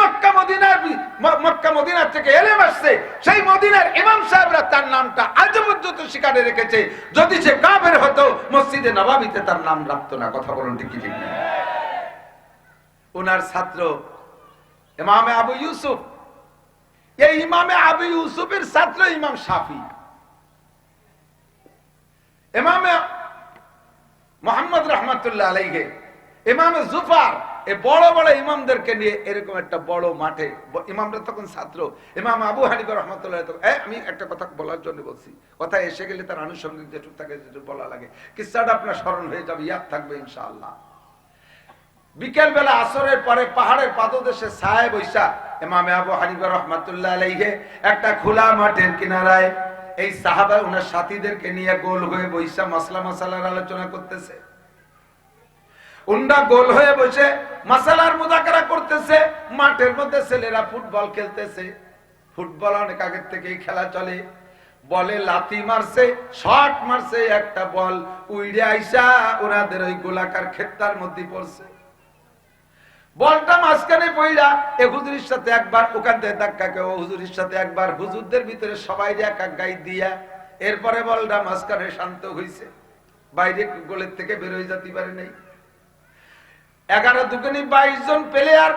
মক্কা মদিনার থেকে এলেম আসছে, সেই মদিনার ইমাম সাহেবরা তার নামটা আজ পর্যন্ত স্বীকারে রেখেছে। যদি সে কাফের হতো মসজিদে নববীতে তার নাম রাখতো না। কথা বলুন ঠিক কি ঠিক না? ওনার ছাত্র ইমামে আবু ইউসুফ, এই ইমামে আবু ইউসুফের ছাত্র ইমাম শাফি, ইমামে মুহাম্মদ রাহমাতুল্লাহ আলাইহি, ইমামে জুফার, এই বড় বড় ইমামদেরকে নিয়ে এরকম একটা বড় মাঠে, ইমামরা তখন ছাত্র, ইমাম আবু হানিফা রাহমাতুল্লাহ আলাইহি। আমি একটা কথা বলার জন্য বলছি, কথা এসে গেলে তার আনুষঙ্গিক যেটুকু থাকে যেটুকু বলা লাগে, কিসসাটা আপনার স্মরণ হয়ে যাবে, ইয়াদ থাকবে ইনশাআল্লাহ। বিকেল বেলা আসরের পরে পাহাড়ের পাদদেশে ছায়া বৈশা ইমামে আবু হানিফা রাহমাতুল্লাহ আলাইহি একটা খোলা মাঠের কিনারায় এই সাহাবা ওনার সাথীদেরকে নিয়ে গোল হয়ে বৈশা মাসালার আলোচনা করতেছে। উন্ডা গোল হয়ে বসে মাসালার মুযাকারা করতেছে। মাঠের মধ্যে ছেলেরা ফুটবল খেলতেছে। ফুটবল অনেক আগের থেকেই খেলা চলে। বলে লাথি মারছে, শট মারছে, একটা বল উইড়ে আইসা ওনাদের ওই গোলাকার ক্ষেত্রার মধ্যে পড়ছে। বলটা মাঝখানে পড়া এ হুজুরের সাথে একবার, ওখান থেকে ধাক্কা খেয়ে হুজুরের সাথে একবার, হুজুরদের ভিতরে সবাই এক এক গাই দিয়া, এরপরে বলটা মাঝখানে শান্ত হইছে, বাইরে গোলের থেকে বের হয়ে যেতে পারে নাই। 11 দুগুনি 22 জন প্লেয়ার,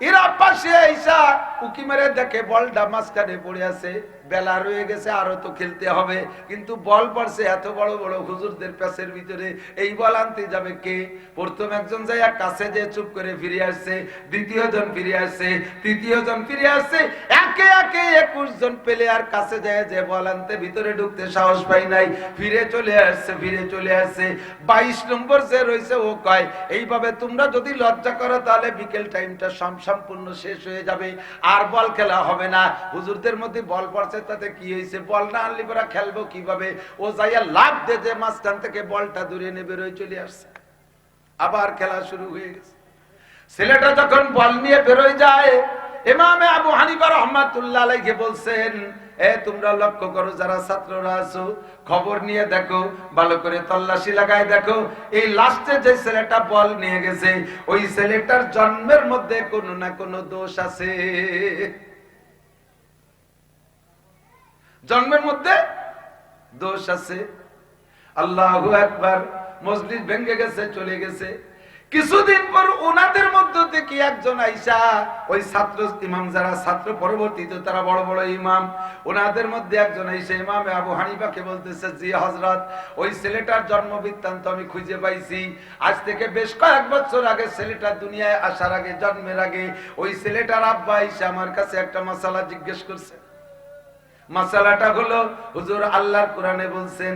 এরা পাশে আইসা উকি মেরে দেখে বলটা মাঝখানে পড়ে আছে। বেলা রয়ে গেছে, আরো তো খেলতে হবে, কিন্তু বল পড়ছে এত বড় বড় হুজুরদের প্যাসের ভিতরে, এই বল আনতে যাবে কে? প্রথম একজন যাইয়া কাছে যে চুপ করে ফিরে আসছে, দ্বিতীয় জন ফিরে আসছে, তৃতীয় জন ফিরে আসছে, একে একে 21 জন প্লেয়ার কাছে যায় যে বল আনতে ভিতরে ঢুকতে সাহস পাই নাই, ফিরে চলে আসছে। 22 নম্বর যে রয়েছে ও কয়, এইভাবে তোমরা যদি লজ্জা করো তাহলে বিকেল টাইমটা সম্পূর্ণ শেষ হয়ে যাবে, আর বল খেলা হবে না। হুজুরদের মধ্যে বল পড়ছে, তাতে কি হয়েছে? বল না আনলে পরে খেলবো কিভাবে? ও যাইয়া লাভ দে যে মাঝখান থেকে বলটা দূরে নেবে রয়ে চলে আসছে। আবার খেলা শুরু হয়ে গেছে। ছেলেটা যখন বল নিয়ে বেরোয় যায়, ইমামে আবু হানিফা রাহমাতুল্লাহ আলাইহি বলছেন, তোমরা লক্ষ্য করো, যারা ছাত্ররা আছো খবর নিয়ে দেখো, ভালো করে তল্লাশি লাগায় দেখো, এই লাস্টে যে ছেলেটা বল নিয়ে গেছে ওই ছেলেটার জন্মের মধ্যে কোনো না কোনো দোষ আছে। জন্মের মধ্যে দোষ আছে। আল্লাহু আকবার। মসজিদ ভেঙে গেছে, চলে গেছে। কিছুদিন পর ওনাদের মধ্য থেকে একজন আইসা, ওই ছাত্র ইমাম যারা ছাত্র পরবর্তীতে তারা বড় বড় ইমাম, ওনাদের মধ্যে একজন আইসা ইমামে আবু হানিফাকে বলতেছে, জি হযরত, ওই ছেলেটার জন্ম বৃত্তান্ত আমি খুঁজে পাইছি। আজ থেকে বেশ কয়েক বছর আগে ছেলেটা দুনিয়ায় আসার আগে, জন্মের আগে, ওই ছেলেটার আব্বা আইসা আমার কাছে একটা মাসালা জিজ্ঞেস করছে। মাসালাটা হলো, হুজুর আল্লাহর কোরআনে বলছেন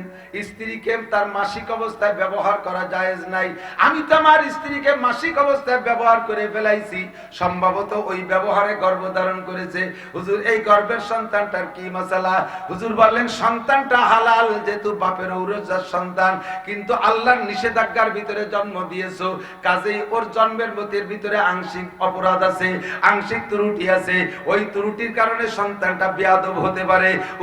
স্ত্রীকে তার মাসিক অবস্থায় ব্যবহার করা জায়েজ নাই। আমি তো আমার স্ত্রীকে মাসিক অবস্থায় ব্যবহার করে ফেলাইছি, সম্ভবত ওই ব্যবহারে গর্ভধারণ করেছে। হুজুর এই গর্ভের সন্তানটার কি মাসালা? হুজুর বললেন সন্তানটা হালাল, যেহেতু বাপের ঔরজার সন্তান, কিন্তু আল্লাহর নিষেধাজ্ঞার ভিতরে জন্ম দিয়েছো, কাজেই ওর জন্মের মতের ভিতরে আংশিক অপরাধ আছে, আংশিক ত্রুটি আছে। ওই ত্রুটির কারণে সন্তানটা বেয়াদব হতে পারে,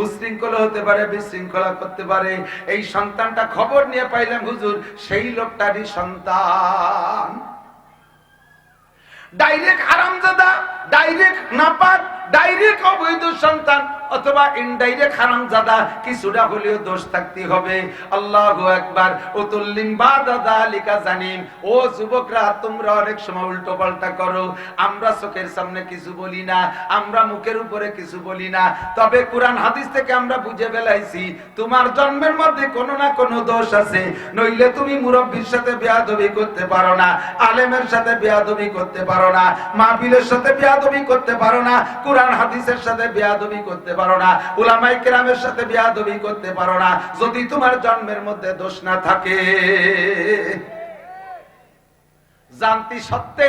উশৃঙ্খলা হতে পারে, বিশৃঙ্খলা করতে পারে। এই সন্তানটা খবর নিয়ে পাইলাম হুজুর সেই লোকটারই সন্তান। ডাইরেক্ট হারামজাদা, ডাইরেক্ট নাপাক, ডাইরেক্ট অবৈধ সন্তান, অথবা ইনডাইরেক্ট হারামজাদা, কিছুটা হলেও দোষ থাকতে হবে। আল্লাহু আকবার। উতুল্লিম বাদা যালিকা জানিম। ও যুবকরা, তোমরা অনেক সময় উল্টো পাল্টা করো। আমরা চোখের সামনে কিছু বলি না, আমরা মুখের উপরে কিছু বলি না, তবে কোরআন হাদিস থেকে আমরা বুঝে ফেলাইছি তোমার জন্মের মধ্যে কোনো না কোনো দোষ আছে। নইলে তুমি মুরব্বির সাথে বেয়াদবি করতে পারো না, আলেমের সাথে বেয়াদবি করতে পারো না, মাহফিলের সাথে বেয়াদবি করতে পারো না, কোরআন হাদিসের সাথে বেয়াদবি করতে পারো না, উলামায়ে কেরামের সাথে বেয়াদবি করতে পারো না, যদি তোমার জন্মের মধ্যে দোষ না থাকে। জানতি সত্ত্বে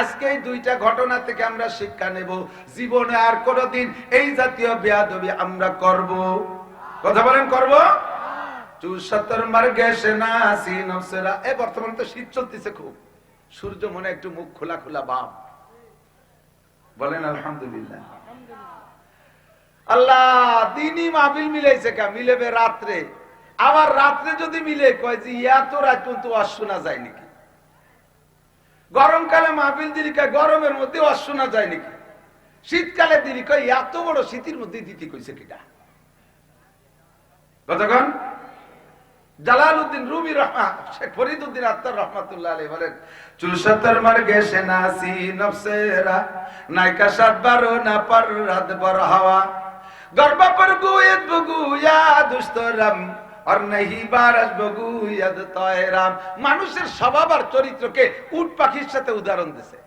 আজকে এই দুইটা ঘটনা থেকে আমরা শিক্ষা নেব, জীবনে আর কোনদিন এই জাতীয় বেয়াদবি আমরা করব। কথা বলেন, করব? ৭৪ মার গেছে না আসি নফসেরা। এই বর্তমানে তো শীত চলতেছে খুব, সূর্য মনে একটু মুখ খোলা খোলা বাপ। বলেন আলহামদুলিল্লাহ। আল্লাহ দিনই মাহফিল মিলাইছে, কা মিলেবে রাত্রে। আবার রাত্রে যদি মিলে কয় যে এত রাত পর্যন্ত ওয়াজ শোনা যায় নাকি? গরমকালে মাহফিল দিলি কয় গরমের মধ্যে ওয়াজ শোনা যায় নাকি? শীতকালে দিলি কয় এত বড় শীতের মধ্যে দিতে কইছে কিটা? কতক্ষণ? জালালউদ্দিন রুমি শেখ ফরিদউদ্দিন আত্তার রহমাতুল্লাহ আলাইহি বলেন, ৭৪ মার গেছে নাসি নফসেরা, নাইকা ৭ না পার রাত বর হাওয়া, গরবা পর গুয়েত বগুয়া দুস্তরাম আর নাহি বারাস বগুয়াদ তয়রাম। মানুষের স্বভাব আর চরিত্রকে উট পাখির সাথে উদাহরণ দিয়েছে।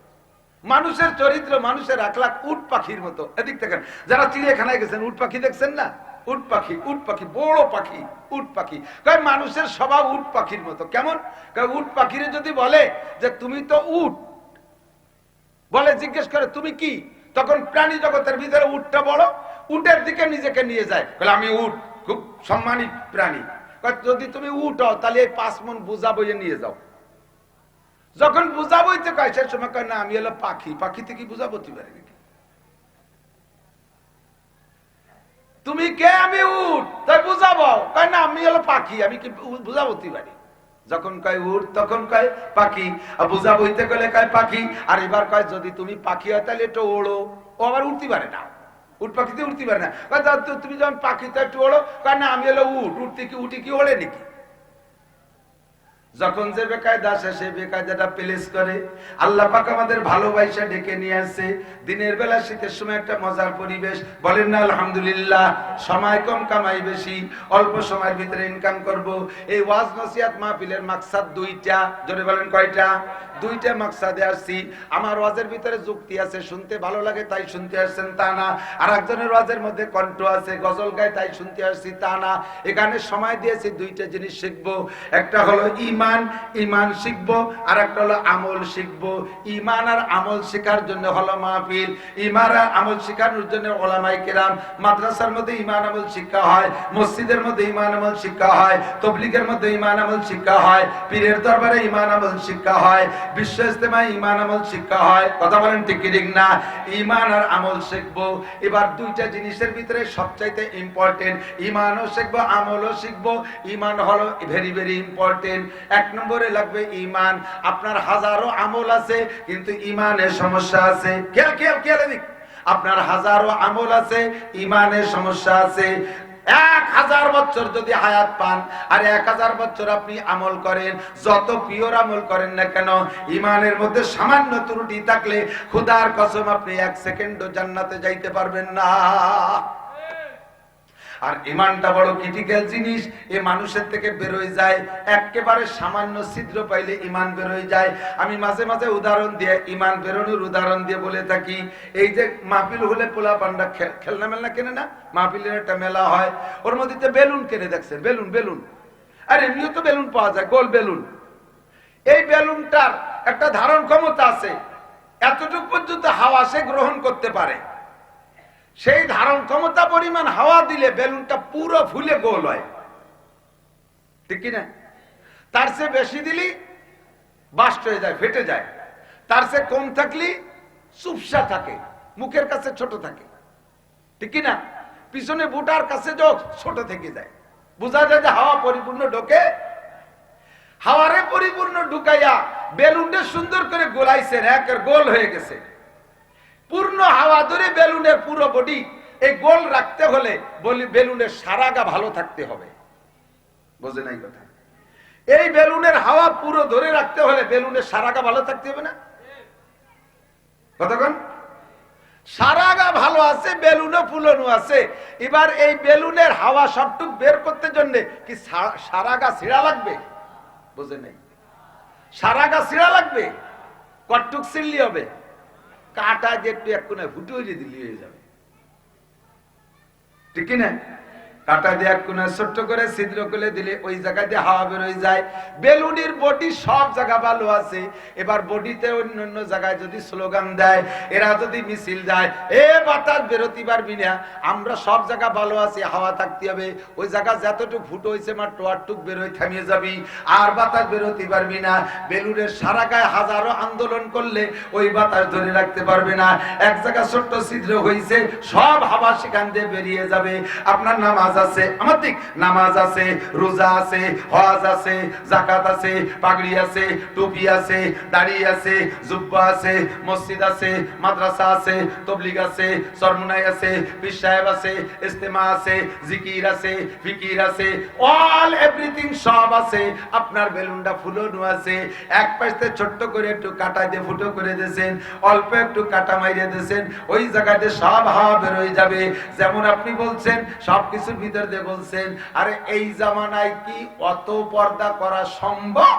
মানুষের চরিত্র, মানুষের আখলাক উট পাখির মতো। এদিক দেখেন, যারা চিড়িয়াখানায় গেছেন উট পাখি দেখছেন না? উট পাখি, উট পাখি, বড় পাখি, উট পাখি। কয় মানুষের স্বভাব উট পাখির মতো। কেমন? কয় উট পাখিরে যদি বলে যে তুমি তো উট, বলে জিজ্ঞেস করে তুমি কি, তখন প্রাণী জগতের ভিতরে উটটা বড়, উটের দিকে নিজেকে নিয়ে যায়, বলে আমি উট, খুব সম্মানিত প্রাণী। যদি তুমি উট হও তাহলে এই 5 মণ বোঝা বইয়ে নিয়ে যাও। যখন বোঝা বইতে কয় সে সময় কয় না আমি হলো পাখি। পাখি থেকে বোঝা বইতে পারে নাকি? তুমি কে? আমি উট। তাই বুঝাবো? কয় না আমি হলো পাখি, আমি কি বোঝা বইতে পারি? যখন কয় উট তখন কয় পাখি, আর বোঝা বইতে গেলে কয় পাখি। আর এবার কয় যদি তুমি পাখি হয় তাহলে একটু ওড়ো। ও আবার উঠতে পারে না, উট পাখিতে উঠতে পারে না। তুমি যখন পাখিতে একটু ওড়ো, কয় না আমি হলো উট। উঠতে কি উঠি কি ওড়ে নাকি? যখন যে বেকায়দা আসে সে বেকায়দাটা প্লেস করে। আল্লাহ পাক আমাদের ভালোবাসা ডেকে নিয়ে আসে। দিনের বেলা শীতের সময় একটা মজার পরিবেশ, বলেন না আলহামদুলিল্লাহ। সময় কম, কামাই বেশি, অল্প সময়ের ভিতরে ইনকাম করব। এই ওয়াজ নসিহত মাহফিলের মাকসাদ দুইটা। জোরে বলেন কয়টা? দুইটা মাকসাদে আসছি। আমার ওয়াজের ভিতরে যুক্তি আছে, শুনতে ভালো লাগে তাই শুনতে আসছেন তা না। আর একজনের ওয়াজের মধ্যে কণ্ঠ আছে, গজল গায় তাই শুনতে আসছি তা না। এখানে সময় দিয়েছি দুইটা জিনিস শিখবো। একটা হলো ইমান, ইমান শিখবো, আর একটা হলো আমল শিখবো। ইমান আর আমল শেখার জন্য হলো মাহফিল, ইমান আর আমল শেখানোর জন্য উলামায়ে কেরাম। মাদ্রাসার মধ্যে ইমান আমল শিক্ষা হয়, মসজিদের মধ্যে ইমান আমল শিক্ষা হয়, তাবলীগের মধ্যে ইমান আমল শিক্ষা হয়, পীরের দরবারে ইমান আমল শিক্ষা হয়, বিশ্ব ইজতেমায় ইমান আমল শিক্ষা হয়। কথা বলেন ঠিক কি ঠিক না? ইমান আর আমল শিখবো। এবার দুইটা জিনিসের ভিতরে সবচাইতে ইম্পর্টেন্ট, ইমানও শিখবো আমলও শিখবো। ইমান হলো ভেরি ভেরি ইম্পর্টেন্ট। 1 নম্বরে লাগবে ইমান। আপনার হাজারো আমল আছে কিন্তু ইমানের সমস্যা আছে। খেয়াল খেয়াল খেয়াল দিক, আপনার হাজারো আমল আছে, ইমানের সমস্যা আছে। 1000 বছর যদি হায়াত পান আর 1000 বছর আপনি আমল করেন, যত পিওর আমল করেন না কেন, ইমানের মধ্যে সামান্য ত্রুটি থাকলে খোদার কসম আপনি 1 সেকেন্ডও জান্নাতে যাইতে পারবেন না। আর ইমানটা বড় ক্রিটিক্যাল জিনিস। এ মানুষের থেকে বের হয়ে যায়, একেবারে সামান্য ছিদ্র পাইলে ইমান বের হয়ে যায়। আমি মাঝে মাঝে উদাহরণ দিয়ে, ইমান বেরোনোর উদাহরণ দিয়ে বলে থাকি। এই যে মাহফিল হলে পোলা পান্ডা খেলনা মেলনা কেনে না, মাহফিলের একটা মেলা হয়, ওর মধ্যে বেলুন কেনে দেখছেন? Balloon, balloon. আর এমনিও তো বেলুন পাওয়া যায়, গোল বেলুন। এই বেলুনটার একটা ধারণ ক্ষমতা আছে, এতটুকু পর্যন্ত হাওয়া সে গ্রহণ করতে পারে। সেই ধারণ ক্ষমতা পরিমাণ হাওয়া দিলে বেলুনটা পুরো ফুলে গোল হয়, ঠিক কিনা? তার চেয়ে বেশি দিলি বাস্ট হয়ে যায়, ফেটে যায়। তার চেয়ে কম থাকলে চুপসা থাকে, মুখের কাছে ছোট থাকে, ঠিক কিনা? পিছনে বুটার কাছে ছোট থেকে যায়। বোঝা যায় যে হাওয়া পরিপূর্ণ ঢোকে। হাওয়ারে পরিপূর্ণ ঢুকাইয়া বেলুনটা সুন্দর করে গোলাইছেন, একের গোল হয়ে গেছে। পূর্ণ হাওয়া ধরে বেলুনের পুরো বডি এই গোল রাখতে হলে বলি বেলুনের সারা গা ভালো থাকতে হবে। বোঝে নাই কথা? এই বেলুনের হাওয়া পুরো ধরে রাখতে হলে বেলুনের সারা গা ভালো থাকতে হবে না? কতক্ষণ সারা গা ভালো আছে, বেলুনও ফুলানো আছে। এবার এই বেলুনের হাওয়া সবটুক বের করতে জন্য কি সারা গা ছিঁড়া লাগবে? বোঝে নাই? সারা গা ছিঁড়া লাগবে। কটটুক ছিঁড়লি হবে? কাটা যে একটু এক কোণে ফুটো হয়ে দিলি হয়ে যাবে, ঠিক না? কাটা দিয়ে এক কোণে ছোট্ট করে ছিদ্র করে দিলে ওই জায়গা দিয়ে হাওয়া বের হয়ে যায়। বেলুনের বডি সব জায়গা ভালো আছে। এবার বডিতে অন্য অন্য জায়গায় যদি স্লোগান দেয়, এরা যদি মিছিল দেয়, এ বাতাস বেরোতে পারবি না, আমরা সব জায়গা ভালো আছি, হাওয়া থাকতে হবে, ওই জায়গা যতটুকু ফুটো হয়েছে মাত্র আটটুক বেরোয় থামিয়ে যাবি, আর বাতাস বেরোতে পারবি না। বেলুনের সারা গায়ে হাজারো আন্দোলন করলে ওই বাতাস ধরে রাখতে পারবে না। এক জায়গা ছোট্ট ছিদ্র হয়েছে, সব হাওয়া সেখান দিয়ে বেরিয়ে যাবে। আপনার নামাজ আছে, আমার ঠিক নামাজ আছে, রোজা আছে, হজ আছে, যাকাত আছে, পাগড়ি আছে, টুপি আছে, দাড়ি আছে, জুব্বা আছে, মসজিদ আছে, মাদ্রাসা আছে, তবলিগ আছে, সরমুনাই আছে, পীর সাহেব আছে, ইস্তেমা আছে, জিকির আছে, ফিকির আছে, অল এভরিথিং সব আছে। আপনার বেলুনটা ফুলানো আছে, এক পাশে ছোট্ট করে একটু কাটা দিয়ে ফুটো করে দিয়েছেন, অল্প একটু কাটা মাইরে দিয়েছেন, ওই জায়গাতে সব হাওয়া বের হয়ে যাবে। যেমন আপনি বলছেন সবকিছুর ভিতর দিয়ে বলছেন, আরে এই জামানায় কি অত পর্দা করা সম্ভব?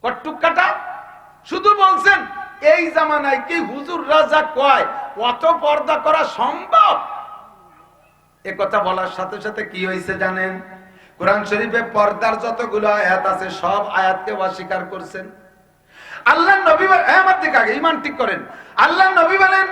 কটটুক কাটা শুধু বলছেন এই জামানায় কি হুজুর রাজা কয় অত পর্দা করা সম্ভব? এ কথা বলার সাথে সাথে কি হয়েছে জানেন? কোরআন শরীফে পর্দার যতগুলো আয়াত আছে সব আয়াতকে অস্বীকার করছেন। আল্লাহ নবী আমার দিকে আগে ঈমান ঠিক করেন। আল্লাহ নবী বলেন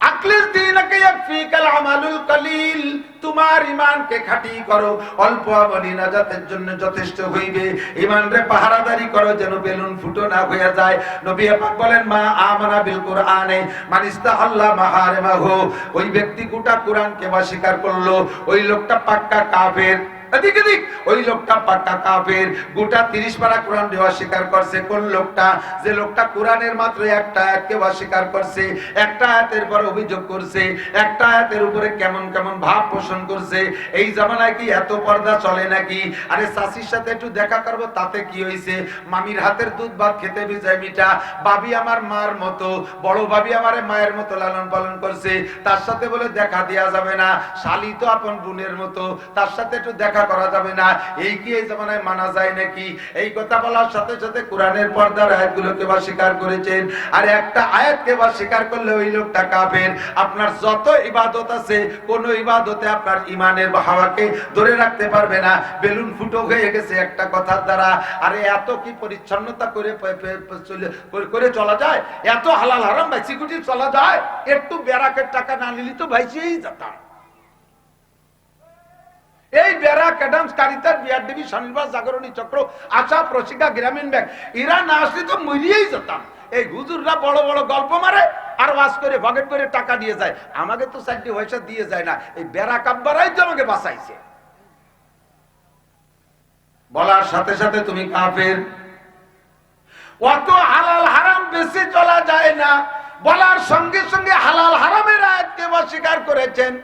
আকলিস দীনকে ইয়াকফিকাল আমালুল কলিল, তোমার ঈমানকে খাঁটি করো, অল্প আমলি নাজাতের জন্য যথেষ্ট হইবে। ঈমানরে পাহারাদারি করো যেন বেলুন ফুটো না হয়ে যায়। নবী পাক বলেন মা আমানা বিল কুরআনে মান ইস্তাহাল্লা মাহারিমাহু, ওই ব্যক্তি গোটা কোরআনকে অস্বীকার করলো ওই লোকটা পাক্কা কাফের। এদিকে দিক ওই লোকটা পাক্কা কাফের। গোটা 30 পারা কোরআন অস্বীকার করছে। কোন লোকটা? যে লোকটা কোরআনের মাত্র একটা আয়াতকে অস্বীকার করছে, একটা আয়াতের পর অভিযোগ করছে, একটা আয়াতের উপরে কেমন কেমন ভাব পোষণ করছে। এই জামানায় কি এত পর্দা চলে নাকি? আরে চাচির সাথে একটু দেখা করবো তাতে কি হয়েছে? মামির হাতের দুধ ভাত খেতে বিজয় মিঠা, ভাবি আমার মার মতো, বড় ভাবি আমার মায়ের মতো লালন পালন করছে, তার সাথে বলে দেখা দেওয়া যাবে না। শালি তো আপন বোনের মতো, তার সাথে একটু দেখা করা যাবে না। এই কি এই জামানায় মানা যায় নাকি? এই কথা বলার সাথে সাথে কোরআনের পর্দার আয়াতগুলোকে অস্বীকার করেছেন। আর একটা আয়াতকে অস্বীকার করলে ওই লোকটা কাফের। আপনার যত ইবাদত আছে কোন ইবাদতে আপনার ঈমানের হাওয়াকে ধরে রাখতে পারবে না। বেলুন ফুটো হয়ে গেছে একটা কথার দ্বারা। আরে এত কি পরিচ্ছন্নতা করে চলা যায়? এত হালাল হারাম ভাইসি গুটি চলা যায়? একটু ব্যারাকের টাকা না নিলি তো ভাইসিই যেতাম। এই ব্যারাক অ্যাডামস কারিতার বিআরডিবি স্বনির্ভর জাগরণী চক্র আশা প্রশিকা গ্রামীণ ব্যাংক এরা না আসলে তো মরিয়েই যেতাম। এই হুজুররা বড় বড় গল্প মারে আর ওয়াজ করে ভগট করে টাকা দিয়ে যায়। আমাকে তো 4টি পয়সা দিয়ে যায় না। এই ব্যারাক আব্বারাই তো আমাকে বাঁচাইছে। বলার সাথে সাথে তুমি কাফের। অত হালাল হারাম বেশি চলা যায় না। বলার সঙ্গে সঙ্গে হালাল হারামের আয়াতকে অস্বীকার করেছেন।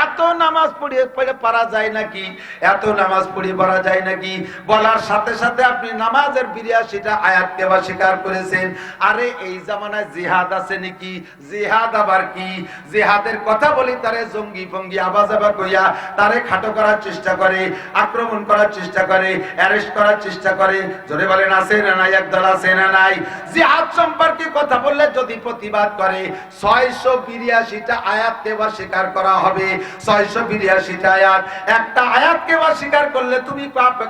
এত নামাজ পড়িয়ে পারা যায় নাকি? এত নামাজ পড়িয়ে পড়া যায় নাকি? বলার সাথে সাথে আপনি নামাজের 82টা আয়াতকে অস্বীকার করেছেন। আরে এই জামানায় জিহাদ আছে নাকি? জিহাদ আবার কি? জিহাদের কথা বলি তারে জঙ্গি ফঙ্গি আবাজাবা কইয়া তারে খাটো করার চেষ্টা করে, আক্রমণ করার চেষ্টা করে, অ্যারেস্ট করার চেষ্টা করে। জোরে বলেন আছে না নাই? একদল আছে না নাই? জিহাদ সম্পর্কে কথা বললে যদি প্রতিবাদ করে 682টা আয়াতকে অস্বীকার করা হবে। 682টা আয়াত। একটা আয়াতকে অস্বীকার করলে তুমি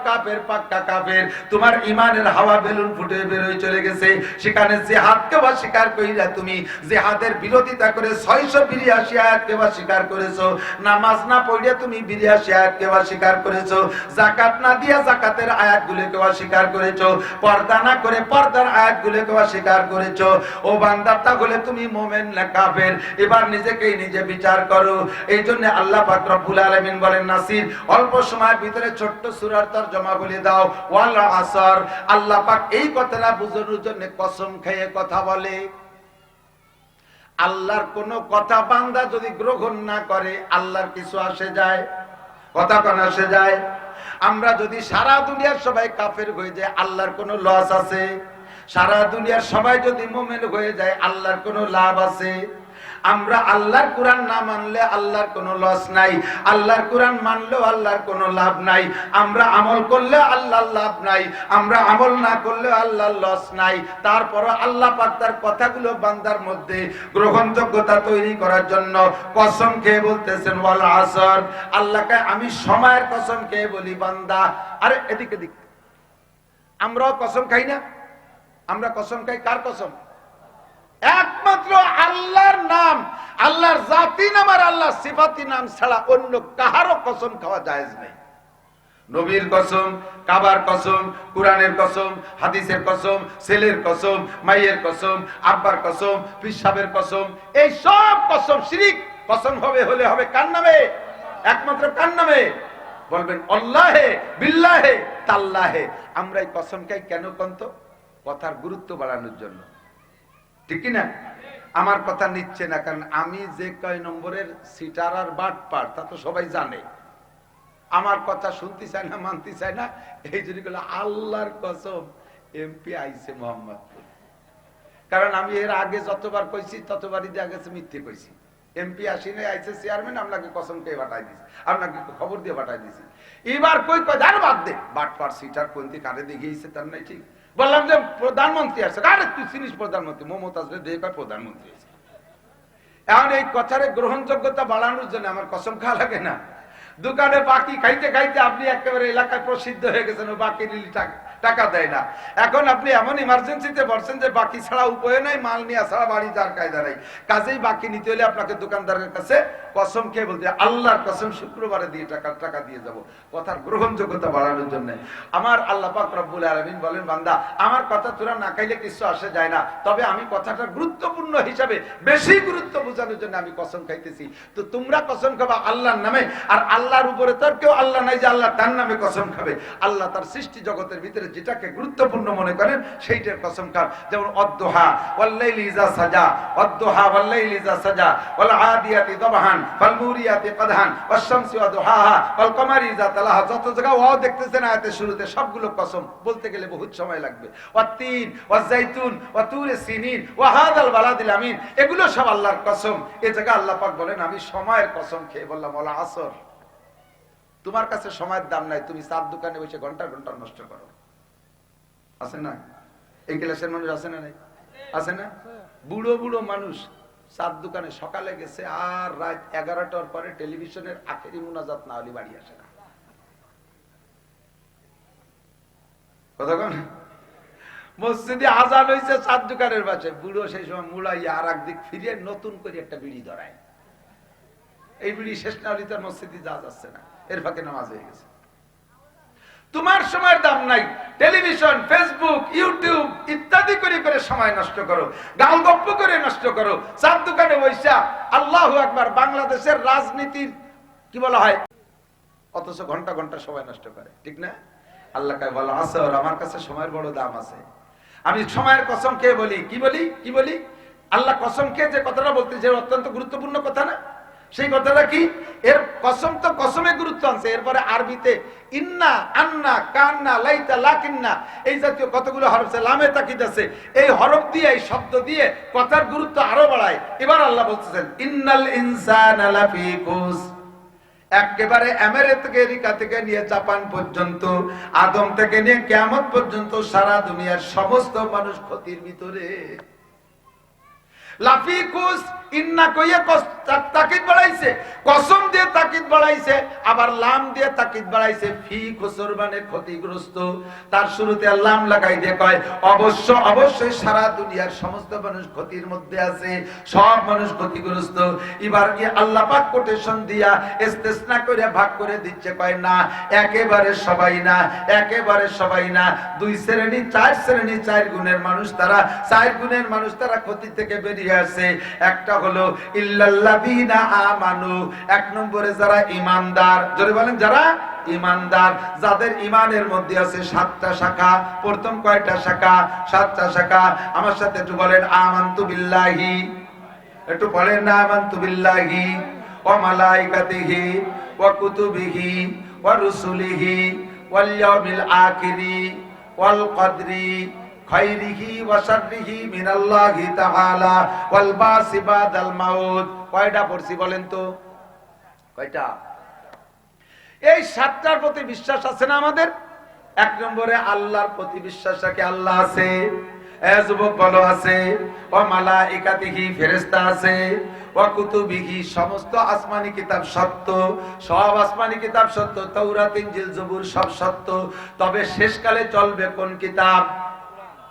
কাফের, পাক্কা কাফের। তোমার ঈমানের হাওয়া বেলুন ফুটে বের হয়ে চলে গেছে। সেখানে জিহাদকে অস্বীকার কইরা তুমি জিহাদের বিরোধিতা করে 682 আয়াতকে অস্বীকার করেছো। নামাজ না পড়িয়া তুমি 82 আয়াতকে অস্বীকার করেছো। যাকাত না দিয়া যাকাতের আয়াতগুলোকে অস্বীকার করেছো। পর্দা না করে পর্দার আয়াতগুলোকে অস্বীকার করেছো। ও বান্দা, তাহলে তুমি মুমিন না কাফের? এবার নিজেকেই নিজে বিচার করো। এই জন্য জন্য আল্লাহ পাক রব্বুল আলামিন বলেন নাসির, অল্প সময়ের ভিতরে ছোট্ট সূরার তরজমা বলে দাও, ওয়াল আসর। আল্লাহ পাক এই কথাটা বুঝানোর জন্য কসম খেয়ে কথা বলে। আল্লাহর কোন কথা বান্দা যদি গ্রহণ না করে আল্লাহর কিছু আসে যায়? কথা কোন আসে যায়? আমরা যদি সারা দুনিয়ার সবাই কাফের হয়ে যায় আল্লাহর কোনো লস আছে? সারা দুনিয়ার সবাই যদি মুমিন হয়ে যায় আল্লাহর কোনো লাভ আছে? আমরা আল্লাহর কোরআন না মানলে আল্লাহর কোনো লস নাই, আল্লাহর কোরআন মানলেও আল্লাহর কোনো লাভ নাই। আমরা আমল করলে আল্লাহর লাভ নাই, আমরা আমল না করলে আল্লাহর লস নাই। তারপর আল্লাহ পাক তার কথাগুলো বান্দার মধ্যে গ্রহণযোগ্যতা তৈরি করার জন্য কসম খেয়ে বলতেছেন ওয়াল আসর। আল্লাহকে আমি সময়ের কসম খেয়ে বলি বান্দা। আরে এদিকে দিক, আমরাও কসম খাই না? আমরা কসম খাই কার কসম? একমাত্র আল্লাহর নাম, আল্লাহর জাতি নাম আর আল্লাহর সিফাতি নাম ছাড়া অন্য কাহারও কসম খাওয়া জায়েজ নেই। নবীর কসম, কাবার কসম, কুরআনের কসম, হাদিসের কসম, ছেলের কসম, মায়ের কসম, আব্বার কসম, পিসাবের কসম, এই সব কসম শিরিক। কসম হলে হবে কার নামে? একমাত্র কার নামে? বলবেন আল্লাহে, বিল্লাহে, তাল্লাহে। আমরা এই কসম খাই কেন কন্ত? কথার গুরুত্ব বাড়ানোর জন্য, ঠিক না? আমার কথা নিচ্ছে না, কারণ আমি যে কয় নম্বরের সিটার আর বাটপার তা তো সবাই জানে। আমার কথা শুনতে চায় না, মানতে চায় না, এই জন্য বলে আল্লাহর কসম এমপি আইছে মোহাম্মদপুর। কারণ আমি এর আগে যতবার কইছি ততবারই দেখা গেছে মিথ্যে কইছি। এমপি আসি নাই, আইছে চেয়ারম্যান, আপনাকে কসম খেয়ে বাটাই দিছি, আপনাকে খবর দিয়ে বাটাই দিছি। এবার কই কয় আর বাদ দে, বাটপার সিটার কোনটি কারে দেখিয়েছে তার নাই ঠিক। বললাম যে প্রধানমন্ত্রী আসছে, আরে তুই চিনিস প্রধানমন্ত্রী? মমতাজ দেখে প্রধানমন্ত্রী আছে। এখন এই কথার গ্রহণযোগ্যতা বাড়ানোর জন্য আমার কসম খাওয়া লাগে না? দোকানে বাকি খাইতে খাইতে আপনি একেবারে এলাকায় প্রসিদ্ধ হয়ে গেছেন, ও বাকি নিলি টাকা দেয় না। এখন আপনি এমন ইমার্জেন্সিতে বলছেন যে বাকি ছাড়া উপায় নাই, মাল নিয়ে ছাড়া বাড়ি যার কায়দা নাই। কাজেই বাকি নিতে হলে আপনাকে দোকানদারের কাছে কসম খেয়ে বলতে, আল্লাহর কসম শুক্রবারে দিয়ে টাকা দিয়ে যাব, কথার গ্রহণযোগ্যতা বাড়ানোর জন্য। আমার আল্লাহ পাক রব্বুল আলামিন বলেন বান্দা আমার কথা তোরা না খাইলে কিছু আসে যায় না, তবে আমি কথাটা গুরুত্বপূর্ণ হিসাবে বেশি গুরুত্ব বোঝানোর জন্য আমি কসম খাইতেছি। তো তোমরা কসম খাবা আল্লাহর নামে, আর আল্লাহর উপরে তোর কেউ আল্লাহ নাই যে আল্লাহ তার নামে কসম খাবে। আল্লাহ তার সৃষ্টি জগতের ভিতরে যেটাকে গুরুত্বপূর্ণ মনে করেন সেইটার কসম খান। যেমন অদ্দুহা ওয়াল্লাইলি ইযা সাজা, অদ্দুহা ওয়াল্লাইলি ইযা সাজা, ওয়াল আদিয়াতি দবহান, ফাল মুরিয়াতি কদহান, ওয়াশ শামসি ওয়া দুহাহা, ওয়াল কমারি ইযা তালাহা। যত জায়গা ওয়াও দেখতেছেন আয়াতের শুরুতে, সবগুলো কসম, বলতে গেলে বহুত সময় লাগবে। ওয়াত-তিন ওয়াজ-জাইতুন ওয়া তুরে সিনিন ওয়া হাযাল বালাদিল আমিন, এগুলো সব আল্লাহর কসম। এই জায়গা আল্লাহ পাক বলেন আমি সময়ের কসম খেয়ে বললাম ওয়াল আসর। তোমার কাছে সময়ের দাম নাই, তুমি চার দোকানে বসে ঘন্টার ঘন্টা নষ্ট করো। আছে না? এই ক্লাসের মানুষ আছে না? নাই আছে না? বুড়ো বুড়ো মানুষ চার দোকানে সকালে গেছে আর রাত 11টার পরে টেলিভিশনের আখেরি মুনাজাত না হলে বাড়ি আসে না। কতক্ষণ মসজিদে আজান হয়েছে চার দোকানের পাশে, বুড়ো সেই সময় মুড়াইয়া আর একদিক ফিরিয়ে নতুন করে একটা বিড়ি ধরায়। এই বিড়ি শেষ না হলে তার মসজিদে যাওয়া যাচ্ছে না, এর ফাঁকে নামাজ হয়ে গেছে। তোমার সময়ের দাম নাই, টেলিভিশন, ফেসবুক, ইউটিউব ইত্যাদি করে করে সময় নষ্ট করো, গাল গপ্প করে নষ্ট করো, চার দোকানে বৈশা আল্লাহু আকবার। বাংলাদেশের রাজনীতির কি বলা হয়, অথচ ঘন্টা ঘন্টা সময় নষ্ট করে, ঠিক না? আল্লাহ কায় বলা আসর, আমার কাছে সময়ের বড় দাম আছে। আমি সময়ের কসম খেয়ে বলি, কি বলি আল্লাহ কসম খেয়ে যে কথাটা বলতে, যে অত্যন্ত গুরুত্বপূর্ণ কথা না, সেই কথাটা কি? এর কসম তো কসমে গুরুত্ব আছে, এরপরে আরবিতে ইন্না, আন্না, কান্না, লাইতা, লাকিন্না এই জাতীয় কতগুলো হরফ আছে, লামে তাকিদ আছে। এই হরফ দিয়ে, এই শব্দ দিয়ে কথার গুরুত্ব আরো বাড়ায়। এবার আল্লাহ বলতেছেন ইন্নাল ইনসানা লাফি খুস। একেবারে আমেরিকা থেকে নিয়ে জাপান পর্যন্ত, আদম থেকে নিয়ে কিয়ামত পর্যন্ত সারা দুনিয়ার সমস্ত মানুষ ক্ষতির ভিতরে। লাফিকুস ইন্না কইয়া তাকিদ বাড়াইছে, কসম দিয়ে তাকিদ বাড়াইছে, আবার লাম দিয়ে তাকিদ বাড়াইছে। ফি খুসর মানে ক্ষতিগ্রস্ত। তার শুরুতে লাম লাগাই দিয়ে কয় অবশ্যই সারা দুনিয়ার সমস্ত মানুষ ক্ষতির মধ্যে আছে, সব মানুষ ক্ষতিগ্রস্ত। এবার কি আল্লাহ পাক কোটেশন দিয়া ইস্তেসনা করে ভাগ করে দিচ্ছে, কয় না একেবারে সবাই না, দুই শ্রেণী, চার গুণের মানুষ তারা, ক্ষতি থেকে বেরিয়ে আসে। একটা হলো ইল্লাল্লাযীনা আমানু, এক নম্বরে যারা ঈমানদার, জোরে বলেন যারা ঈমানদার, যাদের ঈমানের মধ্যে আছে 7টা শাখা। প্রথম কয়টা শাখা? 7টা শাখা। আমার সাথে একটু বলেন আমানতু বিল্লাহি, একটু বলেন না আমানতু বিল্লাহি ওয়া মালাইকাতিহি ওয়া কুতুবিহি ওয়া রুসুলিহি ওয়াল ইয়াউমিল আখিরি ওয়াল কদরি খাইরিহি ওয়া শাররিহি মিনাল্লাহি তাআলা ওয়াল বাসি বাদাল মাউত। কয়টা পড়ছি বলেন তো? কয়টা? এই 7টার প্রতি বিশ্বাস আছে না আমাদের? এক নম্বরে আল্লাহর প্রতি বিশ্বাস রাখে, আল্লাহ আছে। যুবক বলো আছে। ওয়া মালাইকাতিহি, ফেরেশতা আছে। ওয়া কুতুবিহি, সমস্ত আসমানি কিতাব সত্য, সব আসমানি কিতাব সত্য, তাওরাত ইনজিল জবুর সব সত্য। তবে শেষকালে চলবে কোন কিতাব?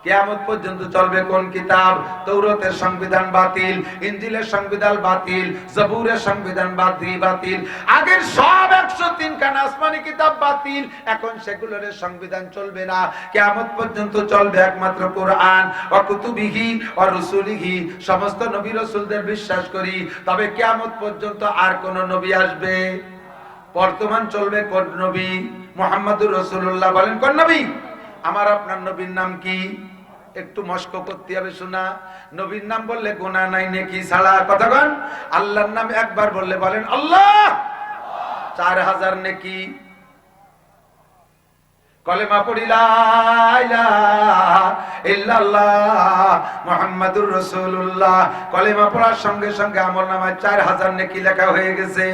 কিয়ামত পর্যন্ত চলবে কোন কিতাব? তাওরাতের সংবিধান বাতিল, ইনজিলের সংবিধান বাতিল, জবুরের সংবিধান বাতিল। আগের সব 103 খানা আসমানি কিতাব বাতিল, এখন সেগুলোর সংবিধান চলবে না। কিয়ামত পর্যন্ত চলবে একমাত্র কোরআন। ওয়া কুতুবিহি ওয়া রুসুলিহি, সমস্ত নবী রাসূলদের বিশ্বাস করি। তবে কিয়ামত পর্যন্ত আর কোন নবী আসবে? বর্তমান চলবে কোন নবী? মুহাম্মদুর রাসূলুল্লাহ। বলেন কোন নবী? আমার আপনার নবীর নাম কি? একটু মস্ক করতে হবে শোনা। নবীর নাম বললে গুনাহ নাই, নেকি ছাড়া। কথা বলেন। আল্লাহর নাম একবার বললে বলেন আল্লাহ, 4000 নেকি। কলেমা পড়ি লা ইলাহা ইল্লাল্লাহ মুহাম্মাদুর রাসূলুল্লাহ, কলেমা পড়ার সঙ্গে সঙ্গে আমলনামায় 4000 নেকি লেখা হয়ে গেছে।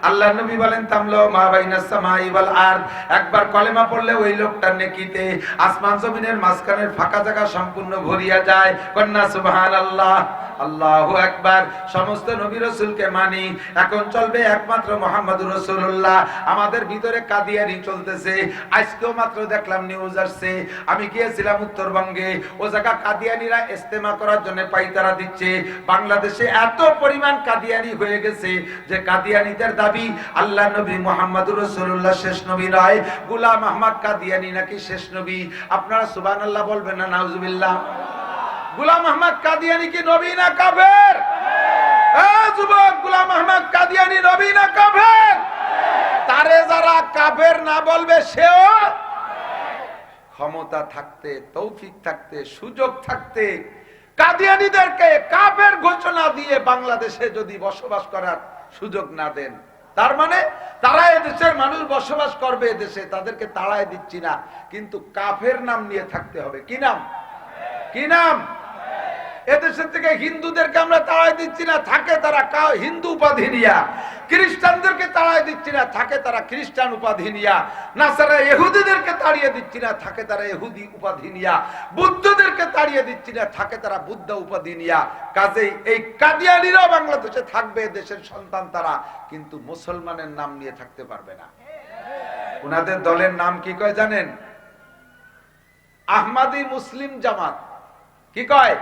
আল্লাহ নবী বলেন তামলো মা বাইনাস সামাই ওয়াল আরদ, একবার কলেমা পড়লে ওই লোকটার নেকিতে আসমান জমিনের মাঝখানের ফাঁকা জায়গা সম্পূর্ণ ভরিয়া যায়। কন্না সুবহানাল্লাহ, আল্লাহু আকবার। সমস্ত নবী রাসূলকে মানি, এখন চলবে একমাত্র মুহাম্মদুর রাসূলুল্লাহ। আমাদের ভিতরে কাদিয়ানি চলতেছে। আজকেও মাত্র দেখলাম নিউজ আসছে, আমি গিয়েছিলাম উত্তরবঙ্গে, ও জায়গা কাদিয়ানিরা ইস্তেমা করার জন্য পাইতারা দিচ্ছে। বাংলাদেশে এত পরিমাণ কাদিয়ানি হয়ে গেছে যে কাদিয়ানিদের দাবি আল্লাহ নবী মুহাম্মদুর রাসূলুল্লাহ শেষ নবী নয়, গোলাম আহমদ কাদিয়ানি নাকি শেষ নবী। আপনারা সুবহানাল্লাহ বলবেন না নাউজুবিল্লাহ? গোলাম আহমদ কাদিয়ানি কি নবী না কাফের? যুবক, গোলাম আহমদ কাদিয়ানি নবী না কাফের? তারে যারা কাফের না বলবে সেও ক্ষমতা থাকতে, তৌফিক থাকতে, সুযোগ থাকতে কাদিয়ানীদেরকে কাফের ঘোষণা দিয়ে বাংলাদেশে যদি বসবাস করার সুযোগ না দেন, তার মানে তারা এদেশের মানুষ বসবাস করবে এদেশে, তাদেরকে তাড়ায় দিচ্ছি না, কিন্তু কাফের নাম নিয়ে থাকতে হবে। কি নাম? কি নাম? এদেশের থেকে হিন্দুদেরকে আমরা তাড়াই দিচ্ছি না, থাকে তারা হিন্দু উপাধি নিয়া। খ্রিস্টানদেরকে তাড়াই দিচ্ছি না, থাকে তারা খ্রিস্টান উপাধি নিয়া। নাসারা ইহুদিদেরকে তাড়িয়ে দিচ্ছি না, থাকে তারা ইহুদি উপাধি নিয়া। বুদ্ধদেরকে তাড়িয়ে দিচ্ছি না, থাকে তারা বুদ্ধ উপাধি নিয়া। কাজেই এই কাদিয়ানীরা বাংলাদেশে থাকবে, দেশের সন্তান তারা, কিন্তু মুসলমানের নাম নিয়ে থাকতে পারবে না। ওনাদের দলের নাম কি কয় জানেন? আহমাদি মুসলিম জামাত। কি কয়?